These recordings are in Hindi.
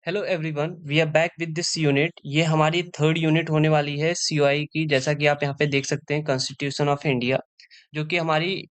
Hello everyone, we are back with this unit. ये हमारी थर्ड यूनिट होने वाली है सीओआई की। जैसा कि आप यहाँ पे देख सकते हैं, कॉन्स्टिट्यूशन ऑफ इंडिया, जो कि हमारी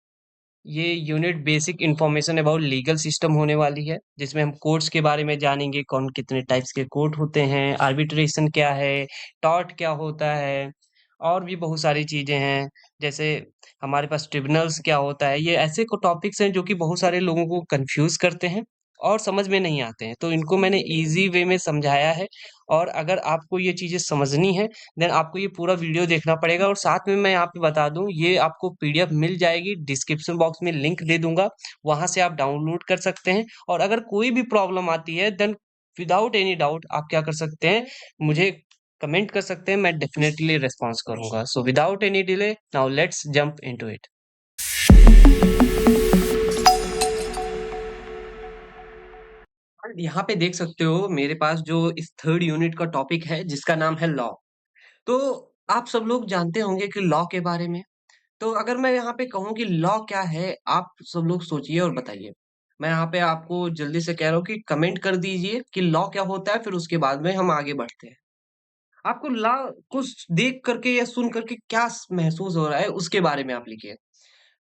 ये unit basic information about legal system होने वाली है, जिसमें हम कोर्ट्स के बारे में जानेंगे, कौन कितने टाइप्स के कोर्ट होते हैं, आर्बिट्रेशन क्या है, टॉर्ट क्या होता है, और भी बहुत सारी चीजें हैं। जैसे हमारे पास ट्रिब्यूनल्स क्या होता है। ये ऐसे को टॉपिक्स हैं जो कि बहुत सारे लोगों को कंफ्यूज करते हैं और समझ में नहीं आते हैं, तो इनको मैंने इजी वे में समझाया है। और अगर आपको ये चीजें समझनी है, देन आपको ये पूरा वीडियो देखना पड़ेगा। और साथ में मैं यहाँ पे बता दूं, ये आपको पीडीएफ मिल जाएगी, डिस्क्रिप्शन बॉक्स में लिंक दे दूंगा, वहां से आप डाउनलोड कर सकते हैं। और अगर कोई भी प्रॉब्लम आती है, देन विदाउट एनी डाउट आप क्या कर सकते हैं, मुझे कमेंट कर सकते हैं, मैं डेफिनेटली रिस्पॉन्स करूंगा। So without any delay, now let's jump into it. यहाँ पे देख सकते हो मेरे पास जो इस थर्ड यूनिट का टॉपिक है, जिसका नाम है लॉ। तो आप सब लोग जानते होंगे कि लॉ के बारे में। तो अगर मैं यहाँ पे कहूँ कि लॉ क्या है, आप सब लोग सोचिए और बताइए। मैं यहाँ पे आपको जल्दी से कह रहा हूँ कि कमेंट कर दीजिए कि लॉ क्या होता है, फिर उसके बाद में हम आगे बढ़ते हैं। आपको लॉ को देख करके या सुन करके क्या महसूस हो रहा है, उसके बारे में आप लिखिए।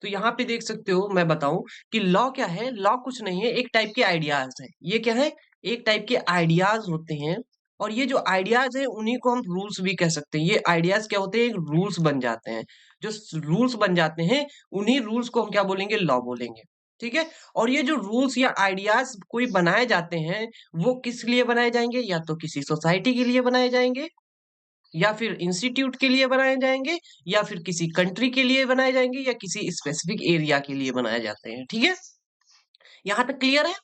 तो यहाँ पे देख सकते हो, मैं बताऊं कि लॉ क्या है। लॉ कुछ नहीं है, एक टाइप के आइडियाज है। ये क्या है? एक टाइप के आइडियाज होते हैं। और ये जो आइडियाज है, उन्हीं को हम रूल्स भी कह सकते हैं। ये आइडियाज क्या होते हैं? एक रूल्स बन जाते हैं। जो रूल्स बन जाते हैं, उन्हीं रूल्स को हम क्या बोलेंगे? लॉ बोलेंगे। ठीक है। और ये जो रूल्स या आइडियाज कोई बनाए जाते हैं, वो किस लिए बनाए जाएंगे? या तो किसी सोसाइटी के लिए बनाए जाएंगे, या फिर इंस्टीट्यूट के लिए बनाए जाएंगे, या फिर किसी कंट्री के लिए बनाए जाएंगे, या किसी स्पेसिफिक एरिया के लिए बनाए जाते हैं। ठीक है। यहाँ तक क्लियर है?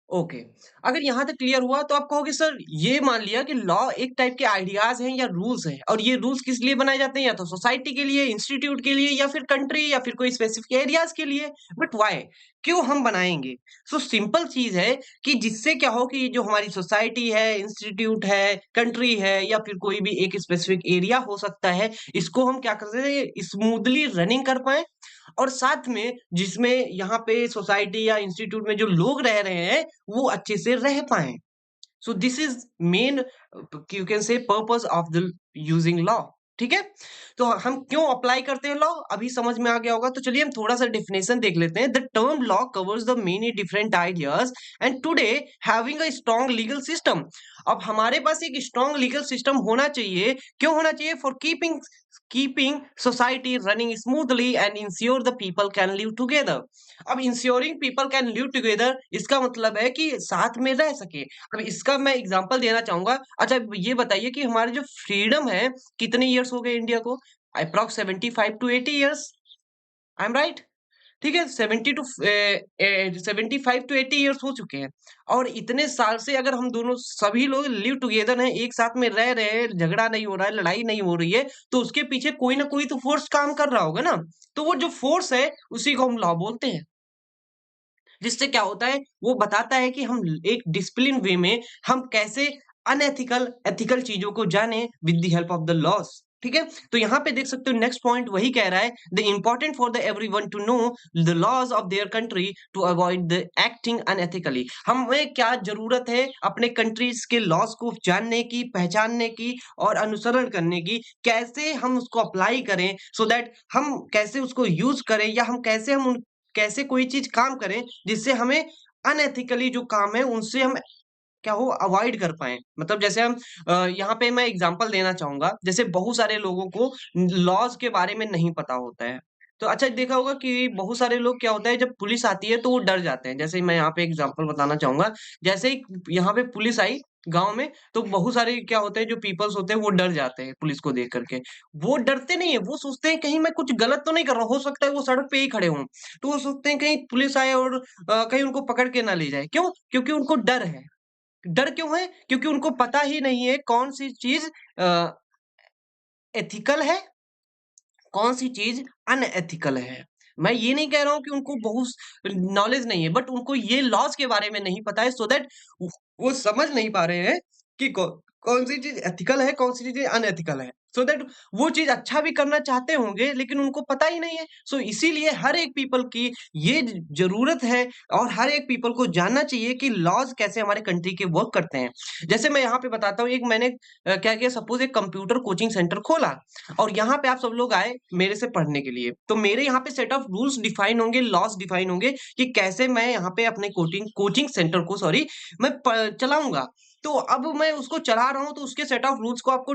ओके। अगर यहाँ तक क्लियर हुआ तो आप कहोगे सर, ये मान लिया कि लॉ एक टाइप के आइडियाज हैं या रूल्स हैं, और ये रूल्स किस लिए बनाए जाते हैं? या तो सोसाइटी के लिए, इंस्टीट्यूट के लिए, या फिर कंट्री, या फिर कोई स्पेसिफिक एरियाज के लिए। But why? क्यों हम बनाएंगे? सो सिंपल चीज है कि जिससे क्या हो कि जो हमारी सोसाइटी है, इंस्टीट्यूट है, कंट्री है, या फिर कोई भी एक स्पेसिफिक एरिया हो सकता है, इसको हम क्या कर सकते हैं? स्मूथली रनिंग कर पाए। और साथ में जिसमें यहाँ पे सोसाइटी या इंस्टीट्यूट में जो लोग रह रहे हैं, वो अच्छे से रह पाएँ। So this is main, you can say, purpose of the using law. ठीक है। तो हम क्यों अप्लाई करते हैं लॉ, अभी समझ में आ गया होगा। तो चलिए हम थोड़ा सा डेफिनेशन देख लेते हैं। The term law covers the many different ideas and today having a strong legal system. अब हमारे पास एक स्ट्रांग लीगल सिस्टम होना चाहिए। क्यों होना चाहिए? For keeping society running smoothly and ensure the people can live together. अब ensuring people can live together, इसका मतलब है कि साथ में रह सके। अब इसका मैं एग्जांपल देना चाहूंगा। अच्छा, ये बताइए कि हमारे जो फ्रीडम है, कितने इयर्स हो गए इंडिया को? Approx 75 to 80 years. I am right? ठीक है। 75 to 80 इयर्स हो चुके हैं। और इतने साल से अगर हम दोनों सभी लोग लिव टुगेदर हैं, एक साथ में रह रहे हैं, झगड़ा नहीं हो रहा है, लड़ाई नहीं हो रही है, तो उसके पीछे कोई ना कोई तो फोर्स काम कर रहा होगा ना। तो वो जो फोर्स है, उसी को हम लॉ बोलते हैं। जिससे क्या होता है, वो बताता है कि हम एक डिसिप्लिन वे में हम कैसे अनएथिकल एथिकल चीजों को जाने with the help of the loss. ठीक है। तो यहाँ पे देख सकते हो, नेक्स्ट पॉइंट वही कह रहा है, the important for the everyone to know the laws of their country to avoid the acting unethically. हमें क्या जरूरत है? अपने कंट्रीज के लॉस को जानने की, पहचानने की, और अनुसरण करने की। कैसे हम उसको अप्लाई करें, सो दैट हम कैसे उसको यूज करें, या हम कैसे कोई चीज काम करें जिससे हमें अनएथिकली जो काम है, उनसे हम क्या हो, अवॉइड कर पाए। मतलब जैसे हम यहाँ पे मैं एग्जांपल देना चाहूंगा। जैसे बहुत सारे लोगों को लॉज के बारे में नहीं पता होता है। तो अच्छा, देखा होगा कि बहुत सारे लोग, क्या होता है, जब पुलिस आती है तो वो डर जाते हैं। जैसे मैं यहाँ पे एग्जांपल बताना चाहूंगा। जैसे ही यहाँ पे पुलिस आई गांव में, तो बहुत सारे क्या होते हैं, जो पीपल्स होते हैं, वो डर जाते हैं पुलिस को देख करके। वो डरते नहीं है, वो सोचते हैं कहीं मैं कुछ गलत तो नहीं कर रहा हूँ, हो सकता है वो सड़क पे ही खड़े हों। तो वो सोचते हैं कहीं पुलिस आए और कहीं उनको पकड़ के ना ले जाए। क्यों? क्योंकि उनको डर है। डर क्यों है? क्योंकि उनको पता ही नहीं है कौन सी चीज एथिकल है, कौन सी चीज अनएथिकल है। मैं ये नहीं कह रहा हूं कि उनको बहुत नॉलेज नहीं है, बट उनको ये लॉज के बारे में नहीं पता है, सो दैट वो समझ नहीं पा रहे हैं कि कौन सी चीज एथिकल है, कौन सी चीज अनएथिकल है। सो दैट वो चीज अच्छा भी करना चाहते होंगे लेकिन उनको पता ही नहीं है। सो इसीलिए हर एक पीपल की ये जरूरत है और हर एक पीपल को जानना चाहिए कि लॉज कैसे हमारे कंट्री के वर्क करते हैं। जैसे मैं यहाँ पे बताता हूँ, एक मैंने क्या किया, सपोज एक कंप्यूटर कोचिंग सेंटर खोला और यहाँ पे आप सब लोग आए मेरे से पढ़ने के लिए, तो मेरे यहाँ पे सेट ऑफ रूल्स डिफाइन होंगे, लॉज डिफाइन होंगे कि कैसे मैं यहाँ पे अपने कोचिंग कोचिंग सेंटर को, सॉरी, मैं चलाऊंगा। तो अब मैं उसको चला रहा हूँ तो उसके सेट ऑफ रूल्स को आपको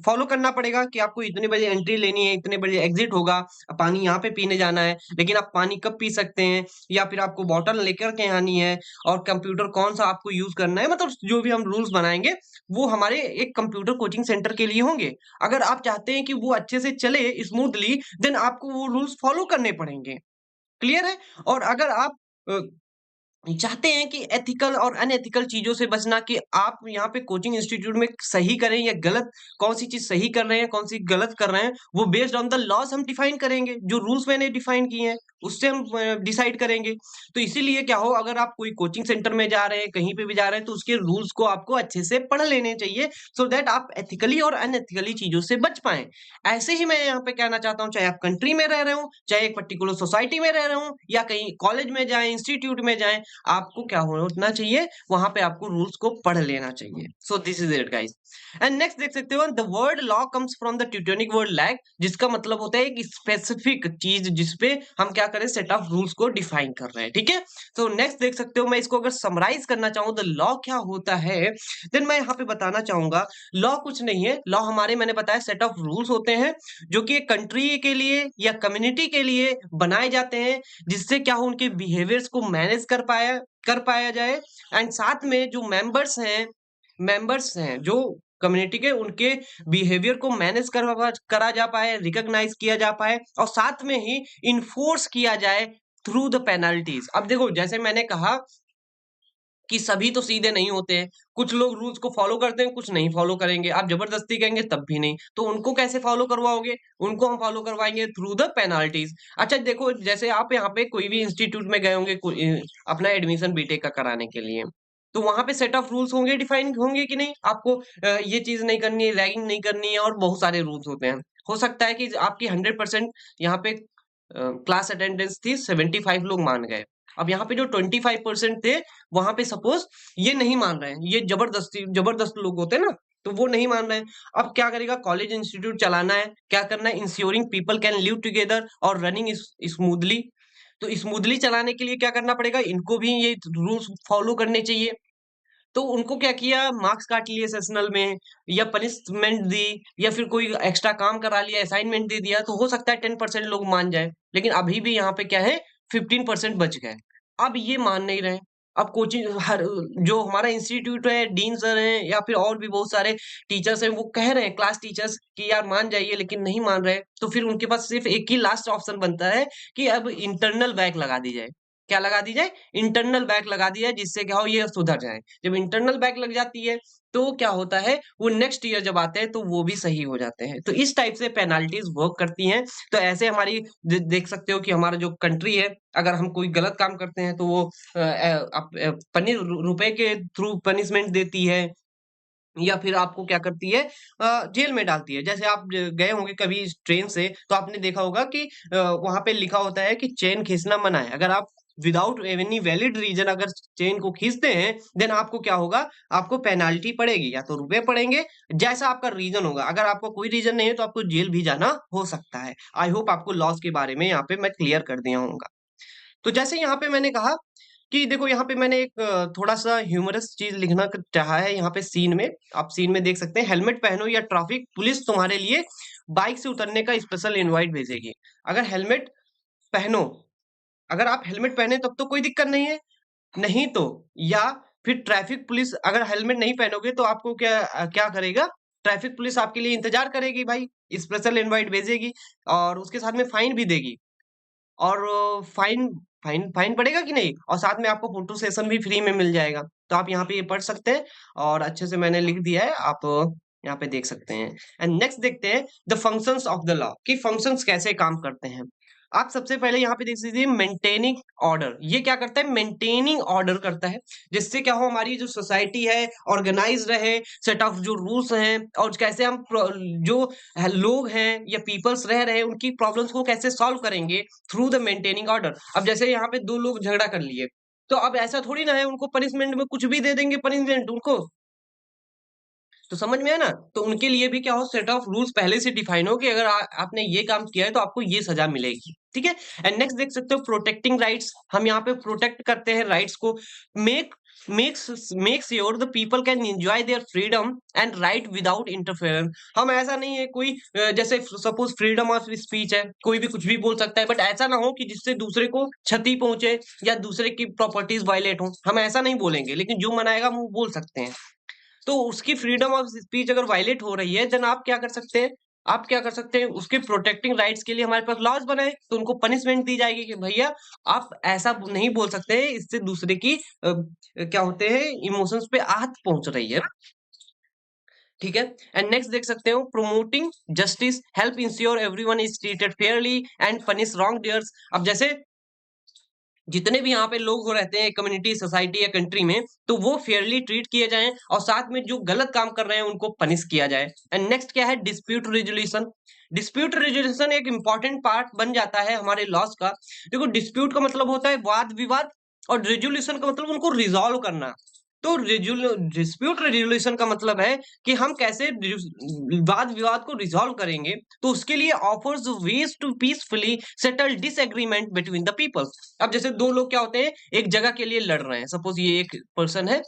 फॉलो करना पड़ेगा कि आपको इतने बजे एंट्री लेनी है, इतने बजे एग्जिट होगा, पानी यहाँ पे पीने जाना है, लेकिन आप पानी कब पी सकते हैं, या फिर आपको बॉटल लेकर के आनी है, और कंप्यूटर कौन सा आपको यूज करना है, मतलब जो भी हम रूल्स बनाएंगे वो हमारे एक कंप्यूटर कोचिंग सेंटर के लिए होंगे। अगर आप चाहते हैं कि वो अच्छे से चले स्मूथली, देन आपको वो रूल्स फॉलो करने पड़ेंगे। क्लियर है? और अगर आप चाहते हैं कि एथिकल और अनएथिकल चीजों से बचना, कि आप यहाँ पे कोचिंग इंस्टीट्यूट में सही करें या गलत, कौन सी चीज सही कर रहे हैं कौन सी गलत कर रहे हैं, वो बेस्ड ऑन द लॉस हम डिफाइन करेंगे, जो रूल्स मैंने डिफाइन किए हैं उससे हम डिसाइड करेंगे। तो इसीलिए क्या हो, अगर आप कोई कोचिंग सेंटर में जा रहे हैं, कहीं पे भी जा रहे हैं, तो उसके रूल्स को आपको अच्छे से पढ़ लेने चाहिए, सो दैट आप एथिकली और अनएथिकली चीजों से बच पाए। ऐसे ही मैं यहाँ पे कहना चाहता हूँ, चाहे आप कंट्री में रह रहे हो, चाहे एक पर्टिकुलर सोसाइटी में रह रहे हो, या कहीं कॉलेज में जाए, इंस्टीट्यूट में जाए, आपको क्या होना चाहिए, वहां पे आपको रूल्स को पढ़ लेना चाहिए। So this is it guys. And next देख सकते हो, the word law comes from the Teutonic word lag, जिसका मतलब होता है एक स्पेसिफिक चीज जिसपे हम क्या करें, सेट ऑफ रूल्स को डिफाइन कर रहे हैं। ठीक है, तो नेक्स्ट देख सकते हो, मैं इसको अगर समराइज करना चाहूँ द लॉ क्या होता है, देन मैं यहाँ पे बताना चाहूंगा, लॉ कुछ नहीं है, लॉ हमारे, मैंने बताया, सेट ऑफ रूल्स होते हैं जो कि एक कंट्री के लिए या कम्युनिटी के लिए बनाए जाते हैं, जिससे क्या हो, उनके बिहेवियर्स को मैनेज कर पाया जाए। एंड साथ में जो मेंबर्स हैं जो कम्युनिटी के, उनके बिहेवियर को मैनेज करा जा पाए, रिकॉग्नाइज किया जा पाए, और साथ में ही इन्फोर्स किया जाए थ्रू द पेनल्टीज। अब देखो, जैसे मैंने कहा कि सभी तो सीधे नहीं होते हैं, कुछ लोग रूल्स को फॉलो करते हैं, कुछ नहीं फॉलो करेंगे, आप जबरदस्ती कहेंगे तब भी नहीं, तो उनको कैसे फॉलो करवाओगे, उनको हम फॉलो करवाएंगे थ्रू द पेनाल्टीज। अच्छा देखो, जैसे आप यहाँ पे कोई भी इंस्टीट्यूट में गए होंगे अपना एडमिशन बीटेक का कराने के लिए, तो वहां पे सेट ऑफ रूल्स होंगे, डिफाइन होंगे कि नहीं, आपको ये चीज नहीं करनी है, रैगिंग नहीं करनी है, और बहुत सारे रूल्स होते हैं। हो सकता है कि आपकी 100% यहाँ पे क्लास अटेंडेंस थी, 75 लोग मान गए, अब यहाँ पे जो 25% थे, वहां पे सपोज ये नहीं मान रहे हैं, ये जबरदस्त लोग होते हैं ना, तो वो नहीं मान रहे हैं। अब क्या करेगा, कॉलेज इंस्टीट्यूट चलाना है, क्या करना है, ensuring people can live together और रनिंग स्मूथली। तो स्मूथली चलाने के लिए क्या करना पड़ेगा, इनको भी ये रूल्स फॉलो करने चाहिए। तो उनको क्या किया, मार्क्स काट लिए सेशनल में, या पनिशमेंट दी, या फिर कोई एक्स्ट्रा काम करा लिया, असाइनमेंट दे दिया, तो हो सकता है 10% लोग मान जाए, लेकिन अभी भी यहाँ पे क्या है, 15% बच गए। अब ये मान नहीं रहे। अब कोचिंग हर जो हमारा इंस्टीट्यूट है, डीन सर हैं या फिर और भी बहुत सारे टीचर्स हैं, वो कह रहे हैं, क्लास टीचर्स, कि यार मान जाइए, लेकिन नहीं मान रहे। तो फिर उनके पास सिर्फ एक ही लास्ट ऑप्शन बनता है कि अब इंटरनल बैक लगा दी जाए। क्या लगा दी जाए, इंटरनल बैक लगा दिया जाए, जिससे क्या हो, ये सुधर जाए। जब इंटरनल बैक लग जाती है तो क्या होता है, वो नेक्स्ट ईयर जब आते हैं तो वो भी सही हो जाते हैं। तो इस टाइप से पेनाल्टीज वर्क करती हैं। तो ऐसे हमारी देख सकते हो कि हमारा जो कंट्री है, अगर हम कोई गलत काम करते हैं तो वो रुपए के थ्रू पनिशमेंट देती है, या फिर आपको क्या करती है, जेल में डालती है। जैसे आप गए होंगे कभी ट्रेन से, तो आपने देखा होगा कि वहां पे लिखा होता है कि चेन खींचना मना है। अगर आप विदाउट एनी वैलिड रीजन अगर चेन को खींचते हैं, देन आपको क्या होगा, आपको पेनाल्टी पड़ेगी, या तो रुपए पड़ेंगे, जैसा आपका रीजन होगा। अगर आपको कोई रीजन नहीं है तो आपको जेल भी जाना हो सकता है। आई होप आपको लॉस के बारे में यहाँ पे मैं क्लियर कर दिया हूँ। तो जैसे यहाँ पे मैंने कहा कि देखो, यहाँ पे मैंने एक थोड़ा-सा ह्यूमरस चीज़ लिखना चाहा है यहाँ पे सीन में। आप सीन में देख सकते हैं, हेलमेट पहनो या ट्रैफिक पुलिस तुम्हारे लिए बाइक से उतरने का स्पेशल इनवाइट भेजेगी। अगर हेलमेट पहनो, अगर आप हेलमेट पहने तब तो कोई दिक्कत नहीं है, नहीं तो, या फिर ट्रैफिक पुलिस, अगर हेलमेट नहीं पहनोगे तो आपको क्या करेगा, ट्रैफिक पुलिस आपके लिए इंतजार करेगी भाई, स्पेशल इनवाइट भेजेगी, और उसके साथ में फाइन भी देगी। और फाइन फाइन फाइन पड़ेगा कि नहीं, और साथ में आपको फोटो सेशन भी फ्री में मिल जाएगा। तो आप यहाँ पे ये पढ़ सकते हैं, और अच्छे से मैंने लिख दिया है, आप यहाँ पे देख सकते हैं। एंड नेक्स्ट देखते हैं the functions of the law, कि फंक्शंस कैसे काम करते हैं। आप सबसे पहले यहाँ पे देख लीजिए मेंटेनिंग ऑर्डर। ये क्या करता है? मेंटेनिंग ऑर्डर करता है, जिससे क्या हो हमारी जो सोसाइटी है ऑर्गेनाइज रहे, सेट ऑफ जो रूल्स हैं और कैसे हम जो लोग हैं या पीपल्स रह रहे हैं उनकी प्रॉब्लम्स को कैसे सॉल्व करेंगे थ्रू द मेंटेनिंग ऑर्डर। अब जैसे यहाँ पे दो लोग झगड़ा कर लिए, तो अब ऐसा थोड़ी ना है उनको पनिशमेंट में कुछ भी दे देंगे पनिशमेंट उनको। तो समझ में है ना? तो उनके लिए भी क्या हो सेट ऑफ रूल्स पहले से डिफाइन हो कि अगर आपने ये काम किया है तो आपको ये सजा मिलेगी। ठीक है? एंड नेक्स्ट देख सकते हो प्रोटेक्टिंग राइट्स। हम यहाँ पे प्रोटेक्ट करते हैं राइट्स को। Make make sure the people can enjoy their freedom and right without interference. हम ऐसा नहीं है कोई जैसे सपोज फ्रीडम ऑफ स्पीच है, कोई भी कुछ भी बोल सकता है, बट ऐसा ना हो कि जिससे दूसरे को क्षति पहुंचे या दूसरे की प्रॉपर्टीज वायलेट हो। हम ऐसा नहीं बोलेंगे, लेकिन जो मनाएगा हम वो बोल सकते हैं। तो उसकी फ्रीडम ऑफ स्पीच अगर वायलेट हो रही है, देन आप क्या कर सकते हैं? आप क्या कर सकते हैं? उसके प्रोटेक्टिंग राइट्स के लिए हमारे पास लॉज बनाए, तो उनको पनिशमेंट दी जाएगी कि भैया आप ऐसा नहीं बोल सकते, इससे दूसरे की क्या होते हैं इमोशंस पे आहत पहुंच रही है। ठीक है? एंड नेक्स्ट देख सकते हो promoting justice help ensure everyone is treated fairly and punish wrongdoers. अब जैसे जितने भी यहाँ पे लोग हो रहते हैं कम्युनिटी, सोसाइटी या कंट्री में, तो वो फेयरली ट्रीट किए जाएं और साथ में जो गलत काम कर रहे हैं उनको पनिश किया जाए। एंड नेक्स्ट क्या है? Dispute resolution. डिस्प्यूट रेजोल्यूशन एक इंपॉर्टेंट पार्ट बन जाता है हमारे लॉस का। देखो डिस्प्यूट का मतलब होता है वाद विवाद, और रेजोल्यूशन का मतलब उनको रिजॉल्व करना। तो डिस्प्यूट रेजोल्यूशन का मतलब है कि हम कैसे वाद विवाद को रिजॉल्व करेंगे। तो उसके लिए offers ways to peacefully settle disagreement between the people. अब जैसे दो लोग क्या होते हैं एक जगह के लिए लड़ रहे हैं, सपोज ये एक पर्सन है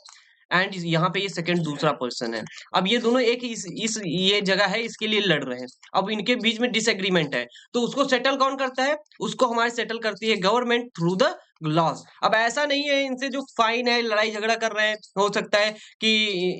एंड यहाँ पे ये सेकंड दूसरा पर्सन है। अब ये दोनों एक इस ये जगह है इसके लिए लड़ रहे हैं। अब इनके बीच में डिसएग्रीमेंट है, तो उसको सेटल कौन करता है? उसको हमारे सेटल करती है गवर्नमेंट थ्रू द लॉज। अब ऐसा नहीं है इनसे जो फाइन है लड़ाई झगड़ा कर रहे हैं, हो सकता है कि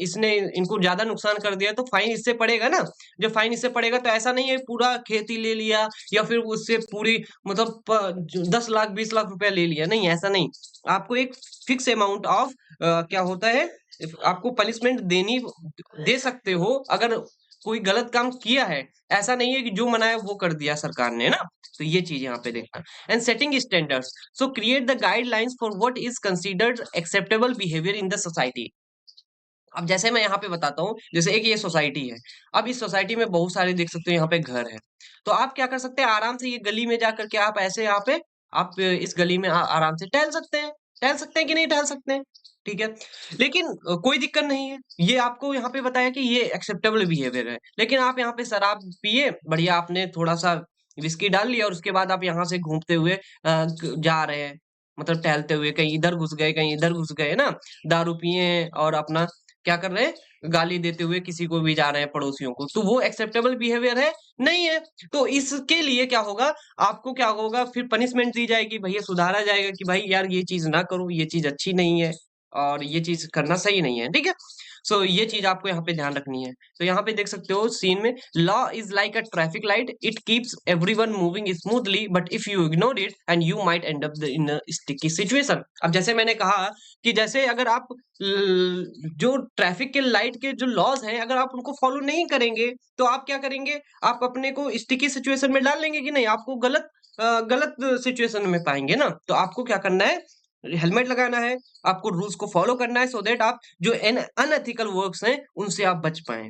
इसने इनको ज्यादा नुकसान कर दिया तो फाइन इससे पड़ेगा ना। जब फाइन इससे पड़ेगा तो ऐसा नहीं है पूरा खेती ले लिया या फिर उससे पूरी मतलब 10 लाख 20 लाख रुपया ले लिया, नहीं ऐसा नहीं। आपको एक फिक्स अमाउंट ऑफ क्या होता है आपको पनिशमेंट देनी दे सकते हो अगर कोई गलत काम किया है। ऐसा नहीं है कि जो मना है वो कर दिया सरकार ने ना। तो ये चीज यहाँ पे देखना। And setting standards, so create the guidelines for what is considered acceptable behaviour in the society. अब जैसे मैं यहाँ पे बताता हूँ, जैसे एक ये सोसाइटी है। अब इस सोसाइटी में बहुत सारे देख सकते हो यहाँ पे घर है। तो आप क्या कर सकते हैं आराम से ये गली में जा करके आप ऐसे यहाँ पे आप इस गली में आराम से टहल सकते हैं। टहल सकते हैं कि नहीं टहल सकते हैं? ठीक है। लेकिन कोई दिक्कत नहीं है। ये आपको यहाँ पे बताया कि ये एक्सेप्टेबल बिहेवियर है। लेकिन आप यहाँ पे शराब पिए बढ़िया, आपने थोड़ा सा विस्की डाल लिया और उसके बाद आप यहाँ से घूमते हुए जा रहे हैं, मतलब टहलते हुए कहीं इधर घुस गए कहीं इधर घुस गए ना, दारू पिए हैं और अपना क्या कर रहे हैं? गाली देते हुए किसी को भी जा रहे हैं पड़ोसियों को, तो वो एक्सेप्टेबल बिहेवियर है? नहीं है। तो इसके लिए क्या होगा? आपको क्या होगा फिर पनिशमेंट दी जाएगी, भैया सुधारा जाएगा कि भाई यार ये चीज ना करो, ये चीज अच्छी नहीं है और ये चीज करना सही नहीं है। ठीक है? सो ये चीज आपको यहाँ पे ध्यान रखनी है। तो यहाँ पे देख सकते हो सीन में, law is like a traffic light, it keeps everyone moving smoothly but if you ignore it and you might and up in a sticky situation. अब जैसे मैंने कहा कि जैसे अगर आप जो ट्रैफिक के लाइट के जो लॉज हैं अगर आप उनको फॉलो नहीं करेंगे, तो आप क्या करेंगे? आप अपने को स्टिकी सिचुएशन में डाल लेंगे कि नहीं, आपको गलत गलत सिचुएशन में पाएंगे ना। तो आपको क्या करना है? हेलमेट लगाना है, आपको रूल्स को फॉलो करना है, सो दैट आप जो अनएथिकल वर्क्स हैं उनसे आप बच पाए।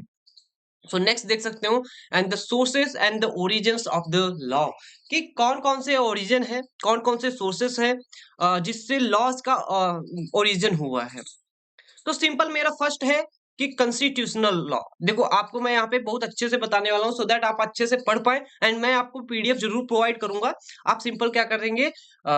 सो नेक्स्ट देख सकते हो, and the sources and the origins of the law, कि कौन कौन से ओरिजिन है, कौन कौन से सोर्सेस है जिससे लॉज का ओरिजिन हुआ है। तो सिंपल मेरा फर्स्ट है कि कॉन्स्टिट्यूशनल लॉ। देखो आपको मैं यहाँ पे बहुत अच्छे से बताने वाला हूँ, सो दैट आप अच्छे से पढ़ पाए, एंड मैं आपको पीडीएफ जरूर प्रोवाइड करूंगा। आप सिंपल क्या करेंगे,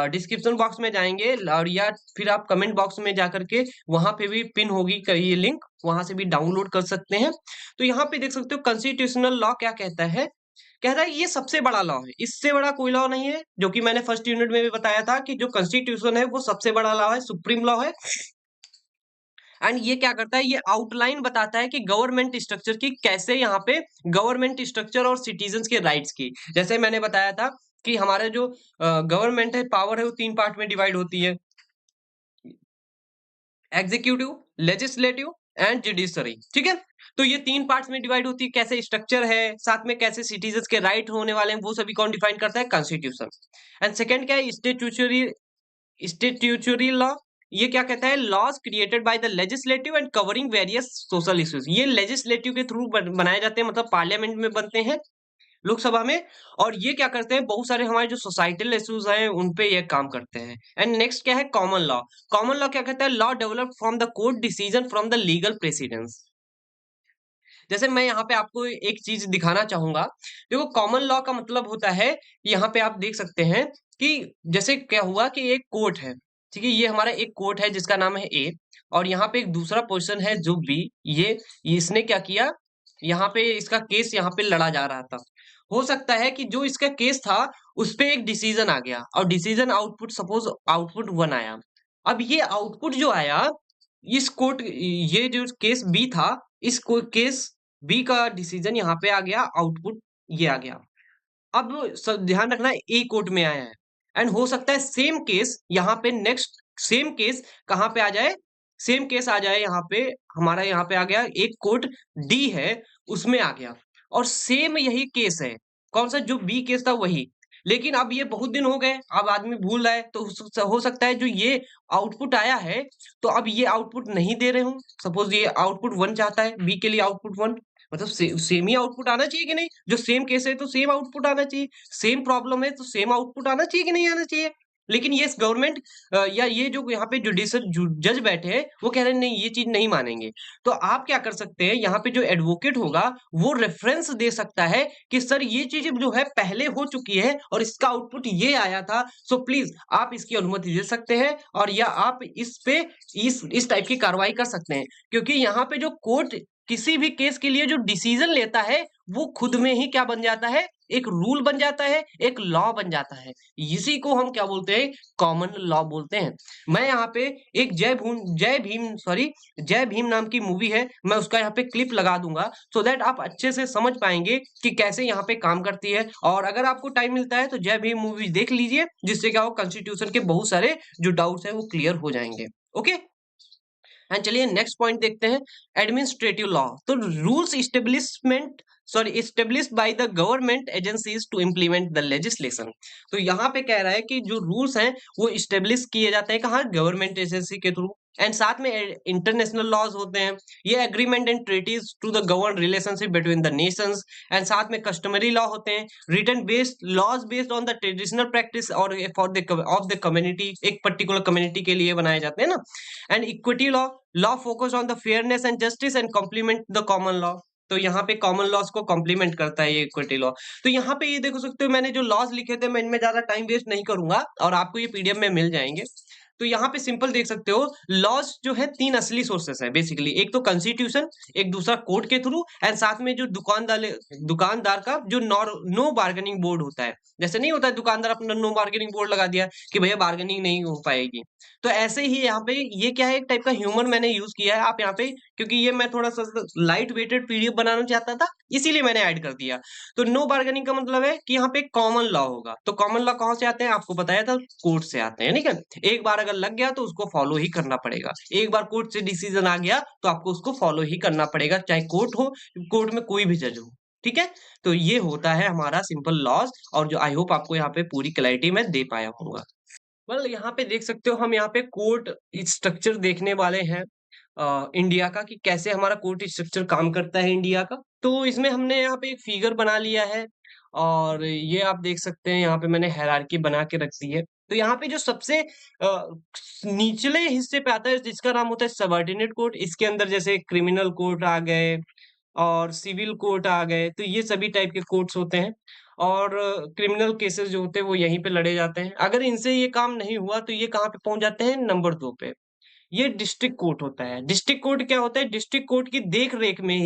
डिस्क्रिप्शन बॉक्स में जाएंगे और या फिर आप कमेंट बॉक्स में जा करके वहां पे भी पिन होगी ये लिंक, वहां से भी डाउनलोड कर सकते हैं। तो यहाँ पे देख सकते हो कॉन्स्टिट्यूशनल लॉ क्या कहता है। कहता है ये सबसे बड़ा लॉ है, इससे बड़ा कोई लॉ नहीं है, जो कि मैंने फर्स्ट यूनिट में भी बताया था कि जो कॉन्स्टिट्यूशन है वो सबसे बड़ा लॉ है, सुप्रीम लॉ है। एंड ये क्या करता है? ये आउटलाइन बताता है कि गवर्नमेंट स्ट्रक्चर की कैसे यहाँ पे गवर्नमेंट स्ट्रक्चर और सिटीजन्स के राइट्स की, जैसे मैंने बताया था कि हमारे जो गवर्नमेंट है पावर है वो 3 पार्ट में डिवाइड होती है, एग्जीक्यूटिव, लेजिस्लेटिव एंड जुडिशरी, ठीक है। तो ये 3 पार्ट्स में डिवाइड होती है, कैसे स्ट्रक्चर है, साथ में कैसे सिटीजन्स के राइट होने वाले हैं, वो सभी कौन डिफाइन करता है? कॉन्स्टिट्यूशन। एंड सेकंड क्या है? Statutory law. ये क्या कहता है? Laws created by the legislative and covering various social issues. ये लेजिस्लेटिव के थ्रू बनाए जाते हैं, मतलब पार्लियामेंट में बनते हैं, लोकसभा में। और ये क्या करते हैं? बहुत सारे हमारे जो सोसाइटल इश्यूज हैं उन पे ये काम करते हैं। एंड नेक्स्ट क्या है? Common law. कॉमन लॉ क्या कहता है? Law develop from the court decision from the legal precedence. जैसे मैं यहाँ पे आपको एक चीज दिखाना चाहूंगा। देखो, कॉमन लॉ का मतलब होता है, यहाँ पे आप देख सकते हैं कि जैसे क्या हुआ कि एक कोर्ट है, ठीक है, ये हमारा एक कोर्ट है जिसका नाम है ए, और यहाँ पे एक दूसरा पोर्शन है जो बी। ये इसने क्या किया? यहाँ पे इसका केस यहाँ पे लड़ा जा रहा था। हो सकता है कि जो इसका केस था उस पे एक डिसीजन आ गया, और डिसीजन आउटपुट, सपोज आउटपुट 1 आया। अब ये आउटपुट जो आया, इस कोर्ट, ये जो केस बी था, इस केस बी का डिसीजन यहाँ पे आ गया, आउटपुट ये आ गया। अब सब ध्यान रखना, ए कोर्ट में आया है, एंड हो सकता है सेम केस यहाँ पे, नेक्स्ट सेम केस कहाँ पे आ जाए? सेम केस आ जाए यहाँ पे, हमारा यहाँ पे आ गया, एक कोर्ट डी है उसमें आ गया, और सेम यही केस है। कौन सा? जो बी केस था वही। लेकिन अब ये बहुत दिन हो गए, अब आदमी भूल रहा है, तो हो सकता है जो ये आउटपुट आया है, तो अब ये आउटपुट नहीं दे रहे हो। सपोज ये आउटपुट 1 चाहता है, बी के लिए आउटपुट 1, मतलब सेम ही आउटपुट आना चाहिए कि नहीं? जो सेम केस है तो सेम आउटपुट आना चाहिए, सेम प्रॉब्लम है तो सेम आउटपुट आना चाहिए कि नहीं आना चाहिए? लेकिन ये गवर्नमेंट या ये जो यहाँ पे जुडिशियल जज बैठे हैं, वो कह रहे हैं नहीं, ये चीज नहीं मानेंगे। तो आप क्या कर सकते हैं? यहाँ पे जो एडवोकेट होगा वो रेफरेंस दे सकता है कि सर ये चीज जो है पहले हो चुकी है और इसका आउटपुट ये आया था, सो प्लीज आप इसकी अनुमति दे सकते हैं, और या आप इस पे इस टाइप की कार्रवाई कर सकते हैं। क्योंकि यहाँ पे जो कोर्ट किसी भी केस के लिए जो डिसीजन लेता है, वो खुद में ही क्या बन जाता है? एक रूल बन जाता है, एक लॉ बन जाता है। इसी को हम क्या बोलते हैं? कॉमन लॉ बोलते हैं। मैं यहाँ पे एक जय भीम नाम की मूवी है, मैं उसका यहाँ पे क्लिप लगा दूंगा, सो दैट आप अच्छे से समझ पाएंगे कि कैसे यहाँ पे काम करती है। और अगर आपको टाइम मिलता है तो जय भीम मूवी देख लीजिए, जिससे क्या हो, कॉन्स्टिट्यूशन के बहुत सारे जो डाउट्स है वो क्लियर हो जाएंगे। ओके। एंड चलिए नेक्स्ट पॉइंट देखते हैं, एडमिनिस्ट्रेटिव लॉ। तो rules established by the government agencies to implement the legislation. तो यहाँ पे कह रहा है कि जो रूल्स हैं वो इस्टेब्लिश किए जाते हैं कहाँ? गवर्नमेंट एजेंसी के थ्रू। एंड साथ में इंटरनेशनल लॉज होते हैं, ये agreement and treaties to the govern relationship between the nations. And साथ में कस्टमरी लॉ होते हैं, written based laws based on the traditional practice और for the of the community, एक पर्टिकुलर कम्युनिटी के लिए बनाए जाते हैं ना। And equity law focus on the fairness and justice and complement the common law. तो यहाँ पे कॉमन लॉज को कॉम्प्लीमेंट करता है ये इक्विटी लॉ। तो यहाँ पे ये देखो सकते हो, मैंने जो लॉज लिखे थे मैं इनमें ज्यादा टाइम वेस्ट नहीं करूंगा, और आपको ये पीडीएफ में मिल जाएंगे। तो यहाँ पे सिंपल देख सकते हो, लॉज जो है 3 असली सोर्सेस है बेसिकली, एक तो कॉन्स्टिट्यूशन, एक दूसरा कोर्ट के थ्रू, एंड साथ में जो दुकानदार का जो नो बार्गेनिंग बोर्ड होता है। जैसे नहीं होता है, दुकानदार अपना नो बार्गेनिंग बोर्ड लगा दिया कि भैया बार्गेनिंग नहीं हो पाएगी। तो ऐसे ही यहाँ पे ये क्या है, एक टाइप का ह्यूमर मैंने यूज किया है आप यहाँ पे, क्योंकि ये मैं थोड़ा सा लाइट वेटेड पीडीएफ बनाना चाहता था, इसीलिए मैंने ऐड कर दिया। तो नो बार्गेनिंग का मतलब है कि यहाँ पे कॉमन लॉ होगा। तो कॉमन लॉ कहाँ से आते हैं? आपको बताया था, कोर्ट से आते हैं, ठीक है। एक बार अगर लग गया तो उसको फॉलो ही करना पड़ेगा। एक बार कोर्ट से डिसीजन आ गया तो आपको उसको फॉलो ही करना पड़ेगा, चाहे कोर्ट हो, कोर्ट में कोई भी जज हो, ठीक है। तो ये होता है हमारा सिंपल लॉज, और जो आई होप आपको यहाँ पे पूरी क्लैरिटी मैं दे पाया हूँ। वेल यहाँ पे देख सकते हो, हम यहाँ पे कोर्ट स्ट्रक्चर देखने वाले हैं इंडिया का, कि कैसे हमारा कोर्ट स्ट्रक्चर काम करता है इंडिया का। तो इसमें हमने यहाँ पे एक फिगर बना लिया है, और ये आप देख सकते हैं, यहाँ पे मैंने हायरार्की बना के रख दी है। तो यहाँ पे जो सबसे निचले हिस्से पे आता है, जिसका नाम होता है सबऑर्डिनेट कोर्ट। इसके अंदर जैसे क्रिमिनल कोर्ट आ गए और सिविल कोर्ट आ गए, तो ये सभी टाइप के कोर्ट्स होते हैं। और क्रिमिनल केसेस जो होते हैं वो यहीं पे लड़े जाते हैं। अगर इनसे ये काम नहीं हुआ तो ये कहाँ पे पहुंच जाते हैं? नंबर 2 पे। ये डिस्ट्रिक्ट कोर्ट होता है। डिस्ट्रिक्ट कोर्ट क्या होता है? डिस्ट्रिक्ट कोर्ट की देख रेख में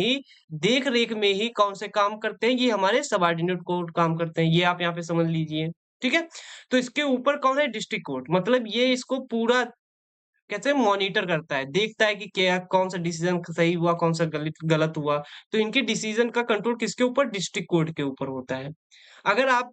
ही कौन से काम करते हैं? ये हमारे सबऑर्डिनेट कोर्ट काम करते हैं, ये आप यहाँ पे समझ लीजिए, ठीक है। तो इसके ऊपर कौन है? District court. मतलब ये इसको पूरा कैसे मॉनिटर करता है, देखता है कि क्या कौन सा डिसीजन सही हुआ, कौन सा गलत गलत हुआ। तो इनके डिसीजन का कंट्रोल किसके ऊपर? डिस्ट्रिक्ट कोर्ट के ऊपर होता है। अगर आप